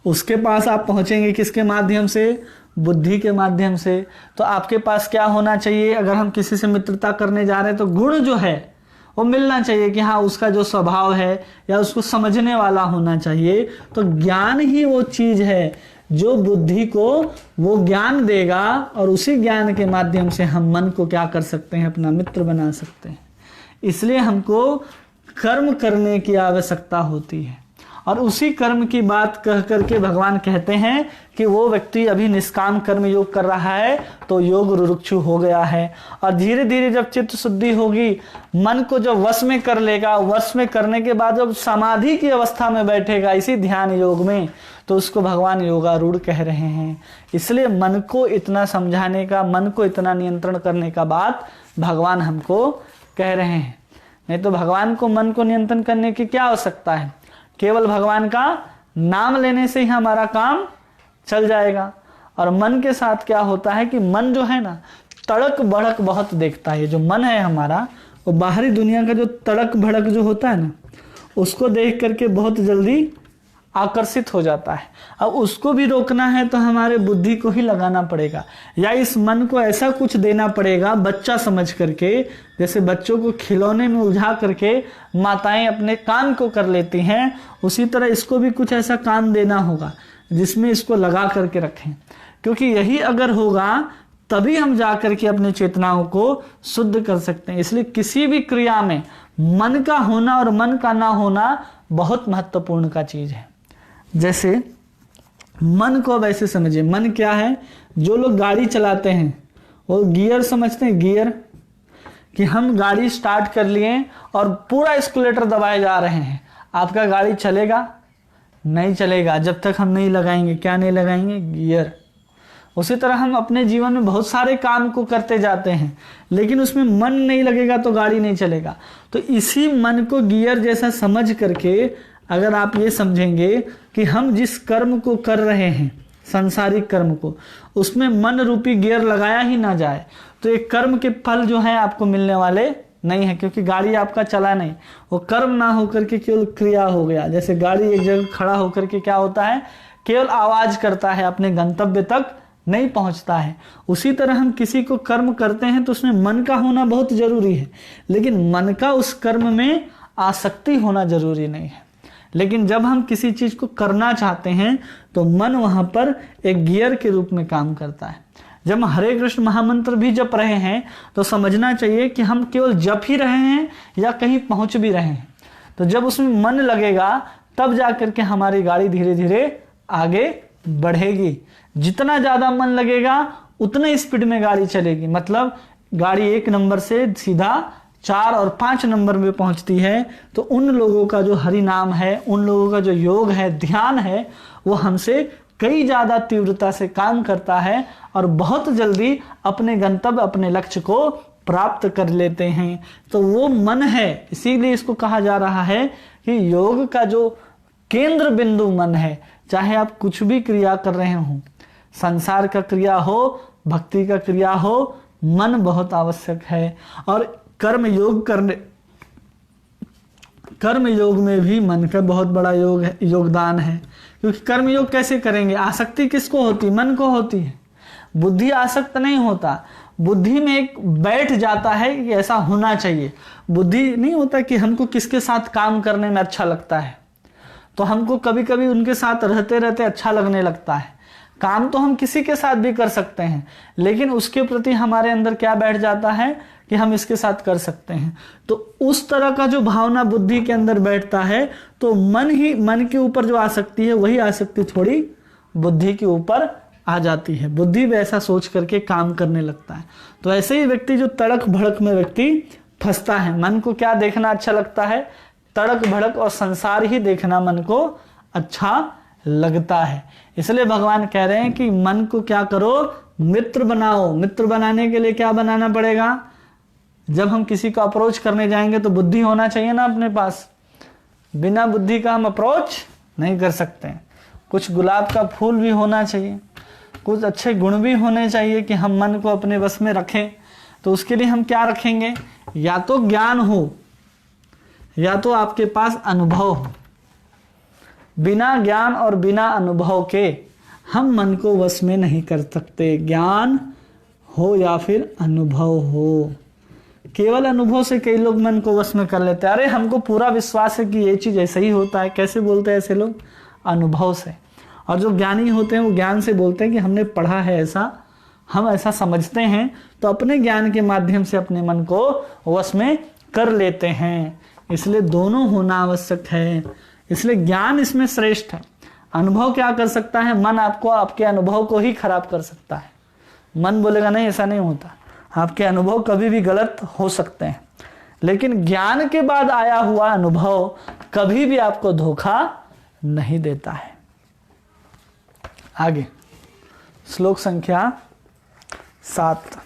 S1: उसके पास आप पहुंचेंगे किसके माध्यम से, बुद्धि के माध्यम से। तो आपके पास क्या होना चाहिए, अगर हम किसी से मित्रता करने जा रहे हैं तो गुण जो है वो मिलना चाहिए कि हाँ उसका जो स्वभाव है या उसको समझने वाला होना चाहिए। तो ज्ञान ही वो चीज है जो बुद्धि को वो ज्ञान देगा, और उसी ज्ञान के माध्यम से हम मन को क्या कर सकते हैं, अपना मित्र बना सकते हैं। इसलिए हमको कर्म करने की आवश्यकता होती है। और उसी कर्म की बात कह करके भगवान कहते हैं कि वो व्यक्ति अभी निष्काम कर्म योग कर रहा है तो योग रुरुक्षु हो गया है। और धीरे धीरे जब चित्त शुद्धि होगी, मन को जब वश में कर लेगा, वश में करने के बाद जब समाधि की अवस्था में बैठेगा इसी ध्यान योग में, तो उसको भगवान योगारूढ़ कह रहे हैं। इसलिए मन को इतना समझाने का, मन को इतना नियंत्रण करने का बात भगवान हमको कह रहे हैं। नहीं तो भगवान को मन को नियंत्रण करने की क्या आवश्यकता है, केवल भगवान का नाम लेने से ही हमारा काम चल जाएगा। और मन के साथ क्या होता है कि मन जो है ना, तड़क भड़क बहुत देखता है। जो मन है हमारा, वो बाहरी दुनिया का जो तड़क भड़क जो होता है ना, उसको देख करके बहुत जल्दी आकर्षित हो जाता है। अब उसको भी रोकना है तो हमारे बुद्धि को ही लगाना पड़ेगा, या इस मन को ऐसा कुछ देना पड़ेगा बच्चा समझ करके। जैसे बच्चों को खिलौने में उलझा करके माताएं अपने काम को कर लेती हैं, उसी तरह इसको भी कुछ ऐसा काम देना होगा जिसमें इसको लगा करके रखें। क्योंकि यही अगर होगा तभी हम जा करके अपनी चेतनाओं को शुद्ध कर सकते हैं। इसलिए किसी भी क्रिया में मन का होना और मन का ना होना बहुत महत्वपूर्ण का चीज है। जैसे मन को वैसे समझिए, मन क्या है, जो लोग गाड़ी चलाते हैं वो गियर समझते हैं, गियर, कि हम गाड़ी स्टार्ट कर लिए और पूरा एक्सीलरेटर दबाए जा रहे हैं, आपका गाड़ी चलेगा नहीं चलेगा जब तक हम नहीं लगाएंगे, क्या नहीं लगाएंगे, गियर। उसी तरह हम अपने जीवन में बहुत सारे काम को करते जाते हैं, लेकिन उसमें मन नहीं लगेगा तो गाड़ी नहीं चलेगा। तो इसी मन को गियर जैसा समझ करके अगर आप ये समझेंगे कि हम जिस कर्म को कर रहे हैं, सांसारिक कर्म को, उसमें मन रूपी गियर लगाया ही ना जाए, तो एक कर्म के फल जो है आपको मिलने वाले नहीं है। क्योंकि गाड़ी आपका चला नहीं, वो कर्म ना होकर के केवल क्रिया हो गया। जैसे गाड़ी एक जगह खड़ा होकर के क्या होता है, केवल आवाज करता है, अपने गंतव्य तक नहीं पहुंचता है। उसी तरह हम किसी को कर्म करते हैं तो उसमें मन का होना बहुत जरूरी है, लेकिन मन का उस कर्म में आसक्ति होना जरूरी नहीं है। लेकिन जब हम किसी चीज को करना चाहते हैं तो मन वहां पर एक गियर के रूप में काम करता है। जब हम हरे कृष्ण महामंत्र भी जप रहे हैं तो समझना चाहिए कि हम केवल जप ही रहे हैं या कहीं पहुंच भी रहे हैं। तो जब उसमें मन लगेगा तब जाकर के हमारी गाड़ी धीरे धीरे आगे बढ़ेगी। जितना ज्यादा मन लगेगा उतने स्पीड में गाड़ी चलेगी। मतलब गाड़ी 1 नंबर से सीधा 4 और 5 नंबर में पहुंचती है। तो उन लोगों का जो हरि नाम है, उन लोगों का जो योग है, ध्यान है, वो हमसे कई ज्यादा तीव्रता से काम करता है और बहुत जल्दी अपने गंतव्य, अपने लक्ष्य को प्राप्त कर लेते हैं। तो वो मन है, इसीलिए इसको कहा जा रहा है कि योग का जो केंद्र बिंदु मन है। चाहे आप कुछ भी क्रिया कर रहे हो, संसार का क्रिया हो, भक्ति का क्रिया हो, मन बहुत आवश्यक है। और कर्म योग में भी मन का बहुत बड़ा योगदान है। क्योंकि कर्म योग कैसे करेंगे? आसक्ति किसको होती? मन को होती है। बुद्धि आसक्त नहीं होता, बुद्धि में एक बैठ जाता है कि ऐसा होना चाहिए। बुद्धि नहीं होता कि हमको किसके साथ काम करने में अच्छा लगता है, तो हमको कभी कभी उनके साथ रहते रहते अच्छा लगने लगता है। काम तो हम किसी के साथ भी कर सकते हैं, लेकिन उसके प्रति हमारे अंदर क्या बैठ जाता है कि हम इसके साथ कर सकते हैं। तो उस तरह का जो भावना बुद्धि के अंदर बैठता है, तो मन के ऊपर जो आसक्ति है, वही आसक्ति थोड़ी बुद्धि के ऊपर आ जाती है। बुद्धि भी ऐसा सोच करके काम करने लगता है। तो ऐसे ही व्यक्ति जो तड़क भड़क में व्यक्ति फंसता है, मन को क्या देखना अच्छा लगता है? तड़क भड़क और संसार ही देखना मन को अच्छा लगता है। इसलिए भगवान कह रहे हैं कि मन को क्या करो? मित्र बनाओ। मित्र बनाने के लिए क्या बनाना पड़ेगा? जब हम किसी को अप्रोच करने जाएंगे तो बुद्धि होना चाहिए ना अपने पास। बिना बुद्धि का हम अप्रोच नहीं कर सकते। कुछ गुलाब का फूल भी होना चाहिए, कुछ अच्छे गुण भी होने चाहिए कि हम मन को अपने बस में रखें। तो उसके लिए हम क्या रखेंगे? या तो ज्ञान हो, या तो आपके पास अनुभव हो। बिना ज्ञान और बिना अनुभव के हम मन को वश में नहीं कर सकते। ज्ञान हो या फिर अनुभव हो। केवल अनुभव से कई लोग मन को वश में कर लेते हैं। अरे हमको पूरा विश्वास है कि ये चीज ऐसा ही होता है। कैसे बोलते हैं ऐसे लोग? अनुभव से। और जो ज्ञानी होते हैं वो ज्ञान से बोलते हैं कि हमने पढ़ा है ऐसा, हम ऐसा समझते हैं, तो अपने ज्ञान के माध्यम से अपने मन को वश में कर लेते हैं। इसलिए दोनों होना आवश्यक है। इसलिए ज्ञान इसमें श्रेष्ठ है। अनुभव क्या कर सकता है? मन आपको आपके अनुभव को ही खराब कर सकता है। मन बोलेगा नहीं, ऐसा नहीं होता। आपके अनुभव कभी भी गलत हो सकते हैं, लेकिन ज्ञान के बाद आया हुआ अनुभव कभी भी आपको धोखा नहीं देता है। आगे श्लोक संख्या 7,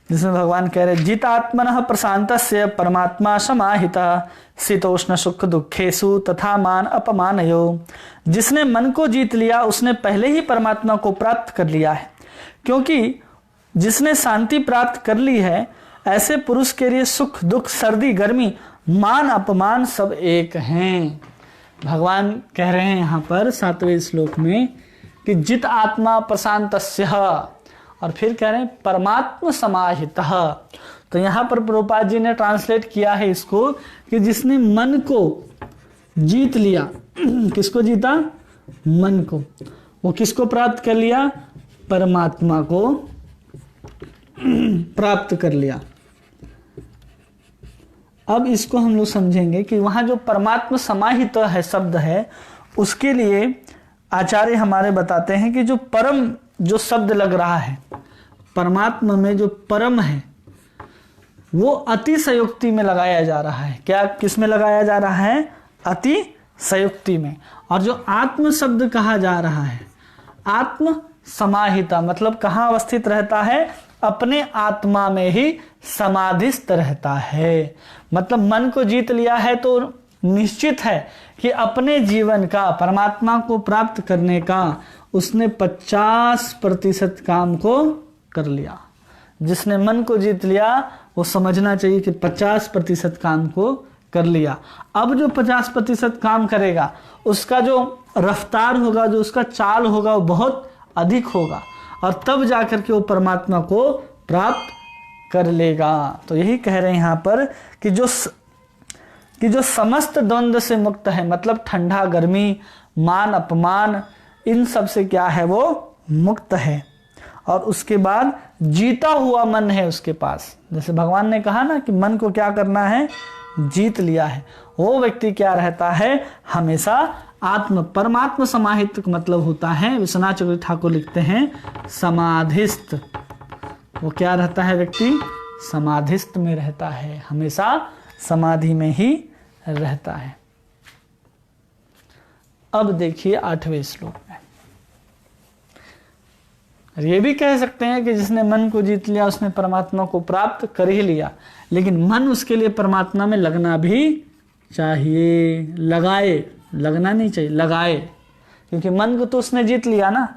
S1: जिसमें भगवान कह रहे जितात्मनः प्रशांतस्य परमात्मा समाहितः शीतोष्ण सुख दुखेषु तथा मान अपमानयो। जिसने मन को जीत लिया उसने पहले ही परमात्मा को प्राप्त कर लिया है, क्योंकि जिसने शांति प्राप्त कर ली है, ऐसे पुरुष के लिए सुख दुख सर्दी गर्मी मान अपमान सब एक हैं। भगवान कह रहे हैं यहाँ पर 7वें श्लोक में कि जित आत्मा प्रशांतस्य, और फिर कह रहे हैं परमात्मा समाहितः। तो यहाँ पर प्रभुपाद जी ने ट्रांसलेट किया है इसको कि जिसने मन को जीत लिया। किसको जीता? मन को। वो किसको प्राप्त कर लिया? परमात्मा को प्राप्त कर लिया। अब इसको हम लोग समझेंगे कि वहां जो परमात्मा समाहित है शब्द है, उसके लिए आचार्य हमारे बताते हैं कि जो परम जो शब्द लग रहा है, परमात्मा में जो परम है, वो अतिशयोक्ति में लगाया जा रहा है। क्या किस में लगाया जा रहा है? अतिशयोक्ति में। और जो आत्म शब्द कहा जा रहा है, आत्म समाहिता मतलब कहाँ अवस्थित रहता है? अपने आत्मा में ही समाधिस्थ रहता है। मतलब मन को जीत लिया है तो निश्चित है कि अपने जीवन का परमात्मा को प्राप्त करने का उसने 50% काम को कर लिया। जिसने मन को जीत लिया वो समझना चाहिए कि 50% काम को कर लिया। अब जो 50% काम करेगा उसका जो रफ्तार होगा, जो उसका चाल होगा वो बहुत अधिक होगा, और तब जाकर के वो परमात्मा को प्राप्त कर लेगा। तो यही कह रहे हैं यहाँ पर कि जो समस्त द्वंद्व से मुक्त है, मतलब ठंडा गर्मी मान अपमान इन सब से क्या है? वो मुक्त है। और उसके बाद जीता हुआ मन है उसके पास। जैसे भगवान ने कहा ना कि मन को क्या करना है? जीत लिया है। वो व्यक्ति क्या रहता है? हमेशा आत्म परमात्मा समाहित मतलब होता है, विश्वनाथ चक्रवर्ती ठाकुर लिखते हैं समाधिस्थ। वो क्या रहता है? व्यक्ति समाधिस्थ में रहता है, हमेशा समाधि में ही रहता है। अब देखिए 8वें श्लोक में और ये भी कह सकते हैं कि जिसने मन को जीत लिया उसने परमात्मा को प्राप्त कर ही लिया, लेकिन मन उसके लिए परमात्मा में लगना भी चाहिए। लगाए, लगना नहीं चाहिए, लगाए, क्योंकि मन को तो उसने जीत लिया ना,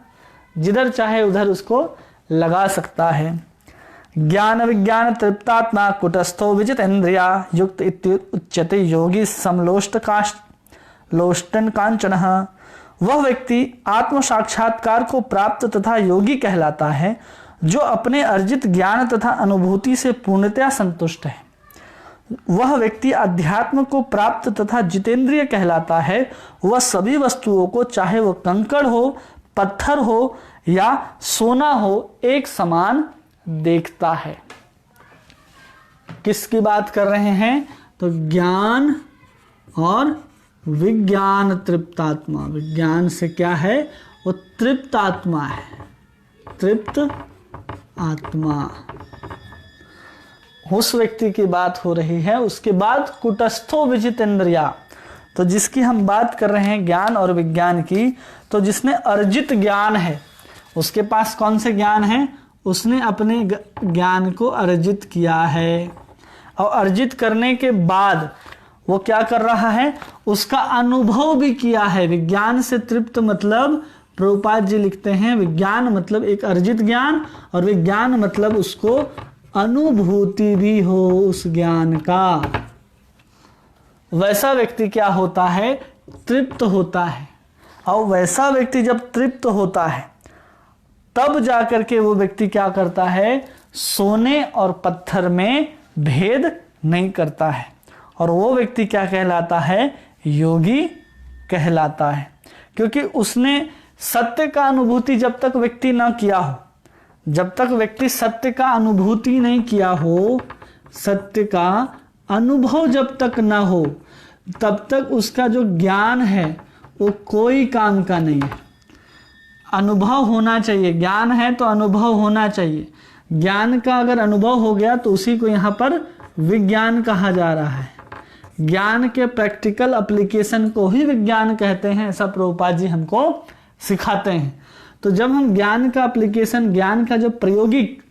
S1: जिधर चाहे उधर उसको लगा सकता है। ज्ञान विज्ञान तृप्तात्मा कुटस्थो विजित इंद्रिया युक्त उच्यते योगी समलोष्टन कांचनः। वह व्यक्ति आत्म साक्षात्कार को प्राप्त तथा योगी कहलाता है जो अपने अर्जित ज्ञान तथा अनुभूति से पूर्णतया संतुष्ट है। वह व्यक्ति अध्यात्म को प्राप्त तथा जितेंद्रिय कहलाता है। वह सभी वस्तुओं को, चाहे वह कंकड़ हो, पत्थर हो या सोना हो, एक समान देखता है। किसकी बात कर रहे हैं? तो ज्ञान और विज्ञान तृप्तात्मा। विज्ञान से क्या है? वो तृप्त आत्मा है, तृप्त आत्मा, उस व्यक्ति की बात हो रही है। उसके बाद कुटस्थो विजित इंद्रिया, तो जिसकी हम बात कर रहे हैं ज्ञान और विज्ञान की, तो जिसने अर्जित ज्ञान है, उसके पास कौन से ज्ञान है? उसने अपने ज्ञान को अर्जित किया है, और अर्जित करने के बाद वो क्या कर रहा है? उसका अनुभव भी किया है। विज्ञान से तृप्त मतलब, प्रभुपाद जी लिखते हैं, विज्ञान मतलब एक अर्जित ज्ञान, और विज्ञान मतलब उसको अनुभूति भी हो उस ज्ञान का। वैसा व्यक्ति क्या होता है? तृप्त होता है। और वैसा व्यक्ति जब तृप्त होता है तब जाकर के वो व्यक्ति क्या करता है? सोने और पत्थर में भेद नहीं करता है, और वो व्यक्ति क्या कहलाता है? योगी कहलाता है। क्योंकि उसने सत्य का अनुभूति जब तक व्यक्ति ना किया हो, जब तक व्यक्ति सत्य का अनुभूति नहीं किया हो, सत्य का अनुभव जब तक ना हो, तब तक उसका जो ज्ञान है वो कोई काम का नहीं है। अनुभव होना चाहिए, ज्ञान है तो अनुभव होना चाहिए। ज्ञान का अगर अनुभव हो गया तो उसी को यहाँ पर विज्ञान कहा जा रहा है। ज्ञान के प्रैक्टिकल एप्लीकेशन को ही विज्ञान कहते हैं, ऐसा प्रभुपाद जी हमको सिखाते हैं। तो जब हम ज्ञान का एप्लीकेशन, ज्ञान का जब प्रायोगिक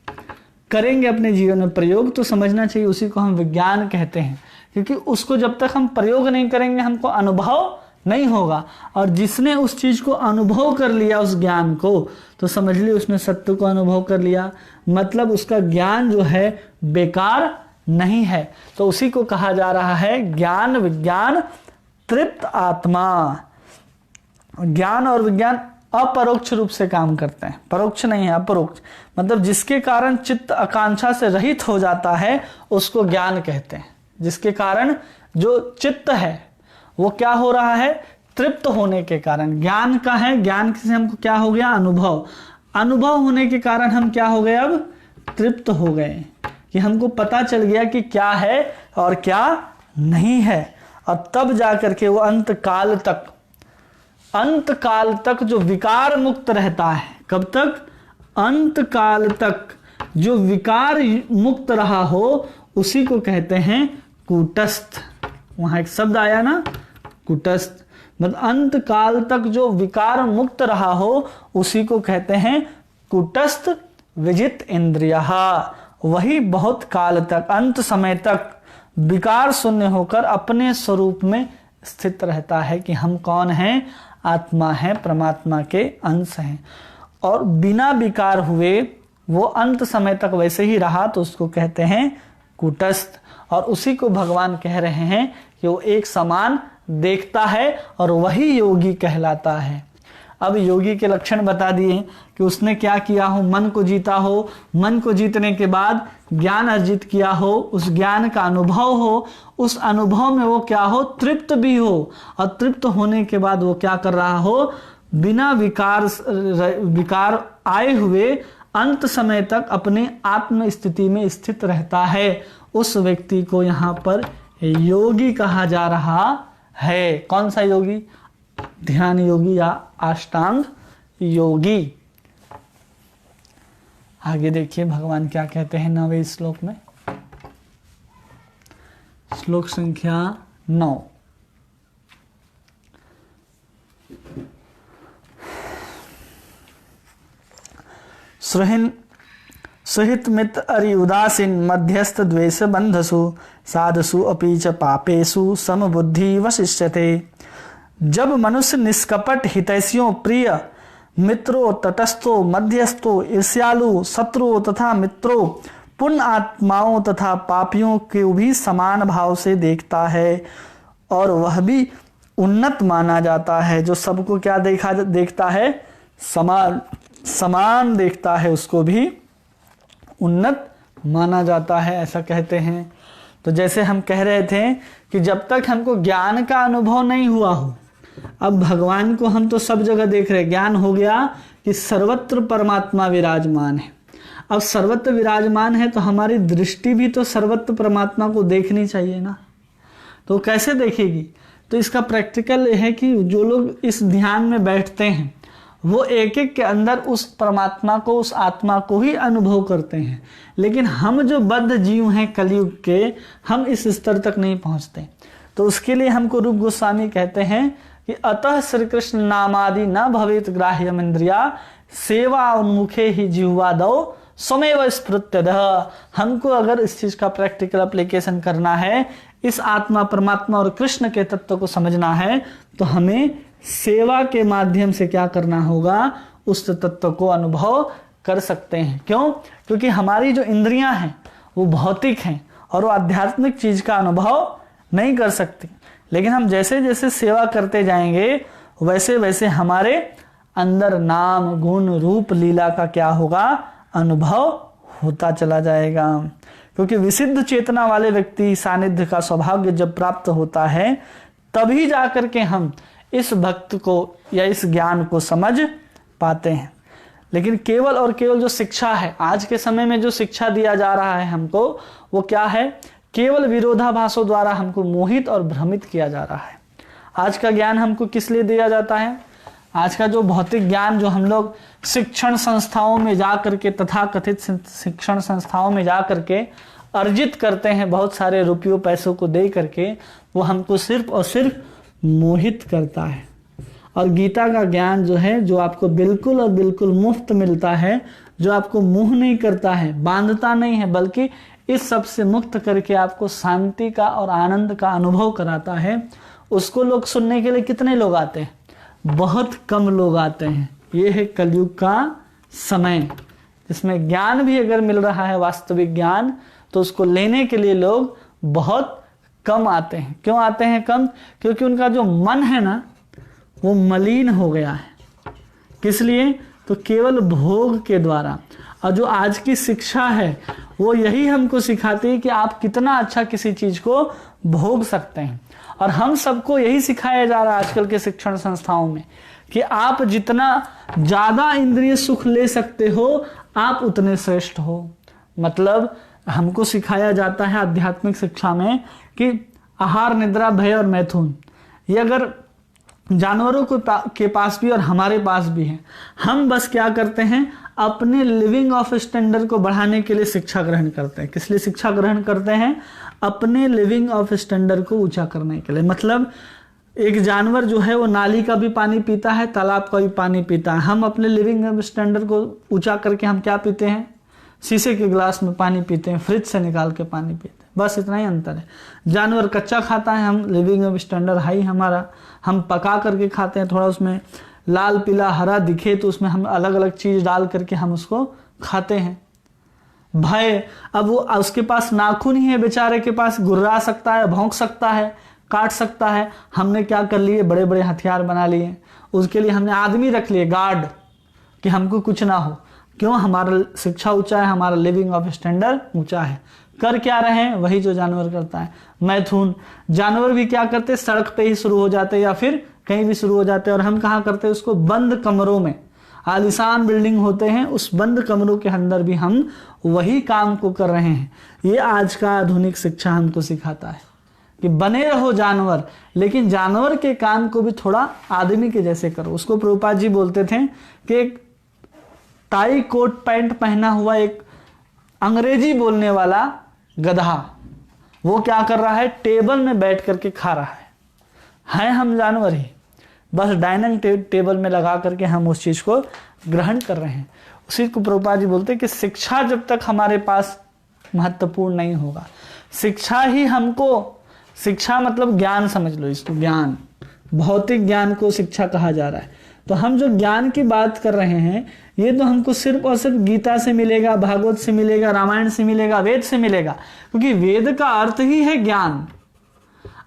S1: करेंगे अपने जीवन में प्रयोग, तो समझना चाहिए उसी को हम विज्ञान कहते हैं। क्योंकि उसको जब तक हम प्रयोग नहीं करेंगे हमको अनुभव नहीं होगा। और जिसने उस चीज को अनुभव कर लिया, उस ज्ञान को, तो समझ लिया उसने सत्य को अनुभव कर लिया, मतलब उसका ज्ञान जो है बेकार नहीं है। तो उसी को कहा जा रहा है ज्ञान विज्ञान तृप्त आत्मा। ज्ञान और विज्ञान अपरोक्ष रूप से काम करते हैं, परोक्ष नहीं है, अपरोक्ष। मतलब जिसके कारण चित्त आकांक्षा से रहित हो जाता है उसको ज्ञान कहते हैं। जिसके कारण जो चित्त है वो क्या हो रहा है? तृप्त होने के कारण। ज्ञान का है, ज्ञान से हमको क्या हो गया? अनुभव। अनुभव होने के कारण हम क्या हो गए? अब तृप्त हो गए, कि हमको पता चल गया कि क्या है और क्या नहीं है। और तब जाकर के वो अंत काल तक जो विकार मुक्त रहता है। कब तक? अंत काल तक जो विकार मुक्त रहा हो उसी को कहते हैं कूटस्थ। वहां एक शब्द आया ना, कुटस्थ, मतलब अंत काल तक जो विकार मुक्त रहा हो उसी को कहते हैं कुटस्थ विजित इंद्रियः। वही बहुत काल तक, अंत समय तक विकार शून्य होकर अपने स्वरूप में स्थित रहता है कि हम कौन हैं? आत्मा है, परमात्मा के अंश हैं। और बिना विकार हुए वो अंत समय तक वैसे ही रहा, तो उसको कहते हैं कुटस्थ। और उसी को भगवान कह रहे हैं कि वो एक समान देखता है, और वही योगी कहलाता है। अब योगी के लक्षण बता दिए कि उसने क्या किया हो? मन को जीता हो, मन को जीतने के बाद ज्ञान अर्जित किया हो, उस ज्ञान का अनुभव हो, उस अनुभव में वो क्या हो? तृप्त भी हो। और तृप्त होने के बाद वो क्या कर रहा हो? बिना विकार आए हुए अंत समय तक अपने आत्म स्थिति में स्थित रहता है। उस व्यक्ति को यहाँ पर योगी कहा जा रहा है। कौन सा योगी? ध्यान योगी या अष्टांग योगी। आगे देखिए भगवान क्या कहते हैं 9वें श्लोक में, श्लोक संख्या 9। सुहित मित अरि उदासीन मध्यस्थ द्वेष बंधसु साधसु अपि च पापेषु समबुद्धि वशिष्यते। जब मनुष्य निष्कपट हितैषियों प्रिय मित्रों तटस्थों मध्यस्थों ईर्ष्यालु शत्रुओं तथा मित्रों पुण्य आत्माओं तथा पापियों को भी समान भाव से देखता है और वह भी उन्नत माना जाता है। जो सबको क्या देखता है, समान देखता है, उसको भी उन्नत माना जाता है, ऐसा कहते हैं। तो जैसे हम कह रहे थे कि जब तक हमको ज्ञान का अनुभव नहीं हुआ हो, अब भगवान को हम तो सब जगह देख रहे हैं, ज्ञान हो गया कि सर्वत्र परमात्मा विराजमान है। अब सर्वत्र विराजमान है तो हमारी दृष्टि भी तो सर्वत्र परमात्मा को देखनी चाहिए ना। तो कैसे देखेगी? तो इसका प्रैक्टिकल है कि जो लोग इस ध्यान में बैठते हैं वो एक एक के अंदर उस परमात्मा को, उस आत्मा को ही अनुभव करते हैं। लेकिन हम जो बद्ध जीव हैं कलयुग के, हम इस स्तर तक नहीं पहुंचते। तो उसके लिए हमको रूप गोस्वामी कहते हैं कि अतः श्री कृष्ण नामादि न भवेत ग्राह्यम इंद्रिया सेवा उन्मुखे ही जिह्वा दो स्वमेव स्फुरत्यदः। हमको अगर इस चीज का प्रैक्टिकल एप्लीकेशन करना है, इस आत्मा परमात्मा और कृष्ण के तत्व को समझना है, तो हमें सेवा के माध्यम से क्या करना होगा, उस तत्व को अनुभव कर सकते हैं। क्यों? क्योंकि हमारी जो इंद्रियां हैं वो भौतिक हैं और वो आध्यात्मिक चीज का अनुभव नहीं कर सकती। लेकिन हम जैसे जैसे सेवा करते जाएंगे वैसे वैसे हमारे अंदर नाम गुण रूप लीला का क्या होगा, अनुभव होता चला जाएगा। क्योंकि विशुद्ध चेतना वाले व्यक्ति सानिध्य का सौभाग्य जब प्राप्त होता है तभी जाकर के हम इस भक्त को या इस ज्ञान को समझ पाते हैं। लेकिन केवल और केवल जो शिक्षा है, आज के समय में जो शिक्षा दिया जा रहा है हमको, वो क्या है, केवल विरोधाभासों द्वारा हमको मोहित और भ्रमित किया जा रहा है। आज का ज्ञान हमको किस लिए दिया जाता है? आज का जो भौतिक ज्ञान जो हम लोग शिक्षण संस्थाओं में जा करके, तथाकथित शिक्षण संस्थाओं में जा करके अर्जित करते हैं बहुत सारे रुपयों पैसों को दे करके, वो हमको सिर्फ और सिर्फ मोहित करता है। और गीता का ज्ञान जो है, जो आपको बिल्कुल और बिल्कुल मुफ्त मिलता है, जो आपको मोह नहीं करता है, बांधता नहीं है, बल्कि इस सब से मुक्त करके आपको शांति का और आनंद का अनुभव कराता है, उसको लोग सुनने के लिए कितने लोग आते हैं? बहुत कम लोग आते हैं। ये है कलयुग का समय, जिसमें ज्ञान भी अगर मिल रहा है, वास्तविक ज्ञान, तो उसको लेने के लिए लोग बहुत कम आते हैं। क्यों आते हैं कम? क्योंकि उनका जो मन है ना, वो मलिन हो गया है। किस लिए? तो केवल भोग के द्वारा। और जो आज की शिक्षा है वो यही हमको सिखाती है कि आप कितना अच्छा किसी चीज को भोग सकते हैं। और हम सबको यही सिखाया जा रहा है आजकल के शिक्षण संस्थाओं में कि आप जितना ज्यादा इंद्रिय सुख ले सकते हो, आप उतने श्रेष्ठ हो। मतलब हमको सिखाया जाता है आध्यात्मिक शिक्षा में कि आहार निद्रा भय और मैथुन, ये अगर जानवरों के पास भी और हमारे पास भी है, हम बस क्या करते हैं, अपने लिविंग ऑफ स्टैंडर्ड को बढ़ाने के लिए शिक्षा ग्रहण करते हैं। किस लिए शिक्षा ग्रहण करते हैं? अपने लिविंग ऑफ स्टैंडर्ड को ऊंचा करने के लिए। मतलब एक जानवर जो है वो नाली का भी पानी पीता है, तालाब का भी पानी पीता है। हम अपने लिविंग ऑफ स्टैंडर्ड को ऊंचा करके हम क्या पीते हैं? शीशे के गिलास में पानी पीते हैं, फ्रिज से निकाल के पानी पीते हैं। बस इतना ही अंतर है। जानवर कच्चा खाता है, हम लिविंग ऑफ स्टैंडर्ड हाई हमारा, हम पका करके खाते हैं, थोड़ा उसमें लाल पीला हरा दिखे तो उसमें हम अलग अलग चीज डाल करके हम उसको खाते हैं। भय, अब वो उसके पास नाखून ही है बेचारे के पास, गुर्रा सकता है, भौंक सकता है, काट सकता है। हमने क्या कर लिए, बड़े बड़े हथियार बना लिए, उसके लिए हमने आदमी रख लिए गार्ड कि हमको कुछ ना हो। क्यों? हमारा शिक्षा ऊंचा है, हमारा लिविंग ऑफ स्टैंडर्ड ऊंचा है। कर क्या रहे हैं? वही जो जानवर करता है, मैथुन। जानवर भी क्या करते हैं? सड़क पे ही शुरू हो जाते हैं या फिर कहीं भी शुरू हो जाते हैं। और हम कहाँ करते हैं उसको? बंद कमरों में। आलीशान बिल्डिंग होते हैं, उस बंद कमरों के अंदर भी हम वही काम को कर रहे हैं। ये आज का आधुनिक शिक्षा हमको सिखाता है कि बने रहो जानवर, लेकिन जानवर के काम को भी थोड़ा आदमी के जैसे करो। उसको प्रभुपाद जी बोलते थे कि एक टाई कोट पैंट पहना हुआ एक अंग्रेजी बोलने वाला गधा, वो क्या कर रहा है? टेबल में बैठ करके खा रहा है हम जानवर ही, बस डाइनिंग टेबल में लगा करके हम उस चीज को ग्रहण कर रहे हैं। उसी को प्रभुपाद जी बोलते हैं कि शिक्षा जब तक हमारे पास महत्वपूर्ण नहीं होगा, शिक्षा ही हमको, शिक्षा मतलब ज्ञान समझ लो इसको, ज्ञान, भौतिक ज्ञान को शिक्षा कहा जा रहा है। तो हम जो ज्ञान की बात कर रहे हैं ये तो हमको सिर्फ और सिर्फ गीता से मिलेगा, भागवत से मिलेगा, रामायण से मिलेगा, वेद से मिलेगा, क्योंकि वेद का अर्थ ही है ज्ञान।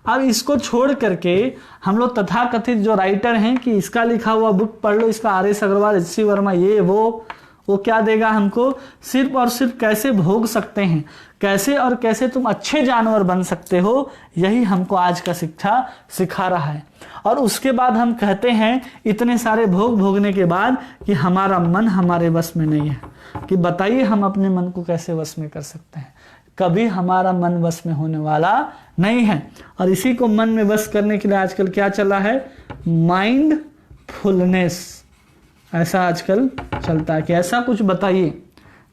S1: अब इसको छोड़ करके हम लोग तथाकथित जो राइटर हैं कि इसका लिखा हुआ बुक पढ़ लो, इसका आर.एस. अग्रवाल, एच.सी. वर्मा, ये वो क्या देगा हमको, सिर्फ और सिर्फ कैसे भोग सकते हैं, कैसे और कैसे तुम अच्छे जानवर बन सकते हो, यही हमको आज का शिक्षा सिखा रहा है। और उसके बाद हम कहते हैं इतने सारे भोग भोगने के बाद कि हमारा मन हमारे बस में नहीं है, कि बताइए हम अपने मन को कैसे वश में कर सकते हैं। कभी हमारा मन वश में होने वाला नहीं है। और इसी को मन में वश करने के लिए आजकल क्या चला है, माइंडफुलनेस, ऐसा आजकल चलता है कि ऐसा कुछ बताइए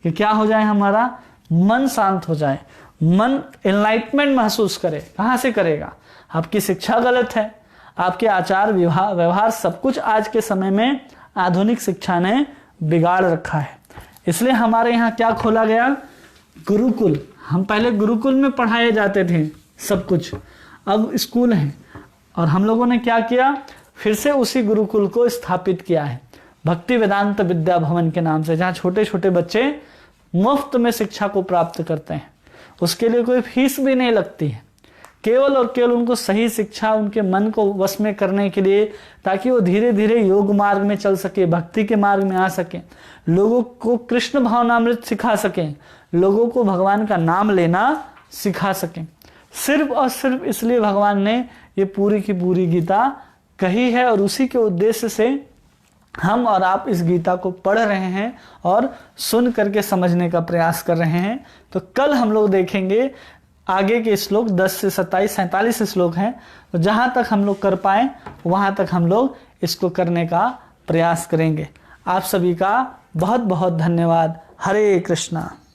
S1: कि क्या हो जाए, हमारा मन शांत हो जाए, मन एनलाइटमेंट महसूस करे। कहाँ से करेगा, आपकी शिक्षा गलत है, आपके आचार व्यवहार सब कुछ आज के समय में आधुनिक शिक्षा ने बिगाड़ रखा है। इसलिए हमारे यहाँ क्या खोला गया, गुरुकुल। हम पहले गुरुकुल में पढ़ाए जाते थे सब कुछ, अब स्कूल हैं। और हम लोगों ने क्या किया, फिर से उसी गुरुकुल को स्थापित किया है भक्ति वेदांत विद्या भवन के नाम से, जहाँ छोटे छोटे बच्चे मुफ्त में शिक्षा को प्राप्त करते हैं। उसके लिए कोई फीस भी नहीं लगती है, केवल और केवल उनको सही शिक्षा, उनके मन को वश में करने के लिए, ताकि वो धीरे धीरे योग मार्ग में चल सके, भक्ति के मार्ग में आ सके, लोगों को कृष्ण भावनामृत सिखा सकें, लोगों को भगवान का नाम लेना सिखा सकें। सिर्फ और सिर्फ इसलिए भगवान ने ये पूरी की पूरी गीता कही है, और उसी के उद्देश्य से हम और आप इस गीता को पढ़ रहे हैं और सुन करके समझने का प्रयास कर रहे हैं। तो कल हम लोग देखेंगे आगे के श्लोक 10 से 27, 47 श्लोक हैं। तो जहाँ तक हम लोग कर पाएँ वहाँ तक हम लोग इसको करने का प्रयास करेंगे। आप सभी का बहुत बहुत धन्यवाद। हरे कृष्णा।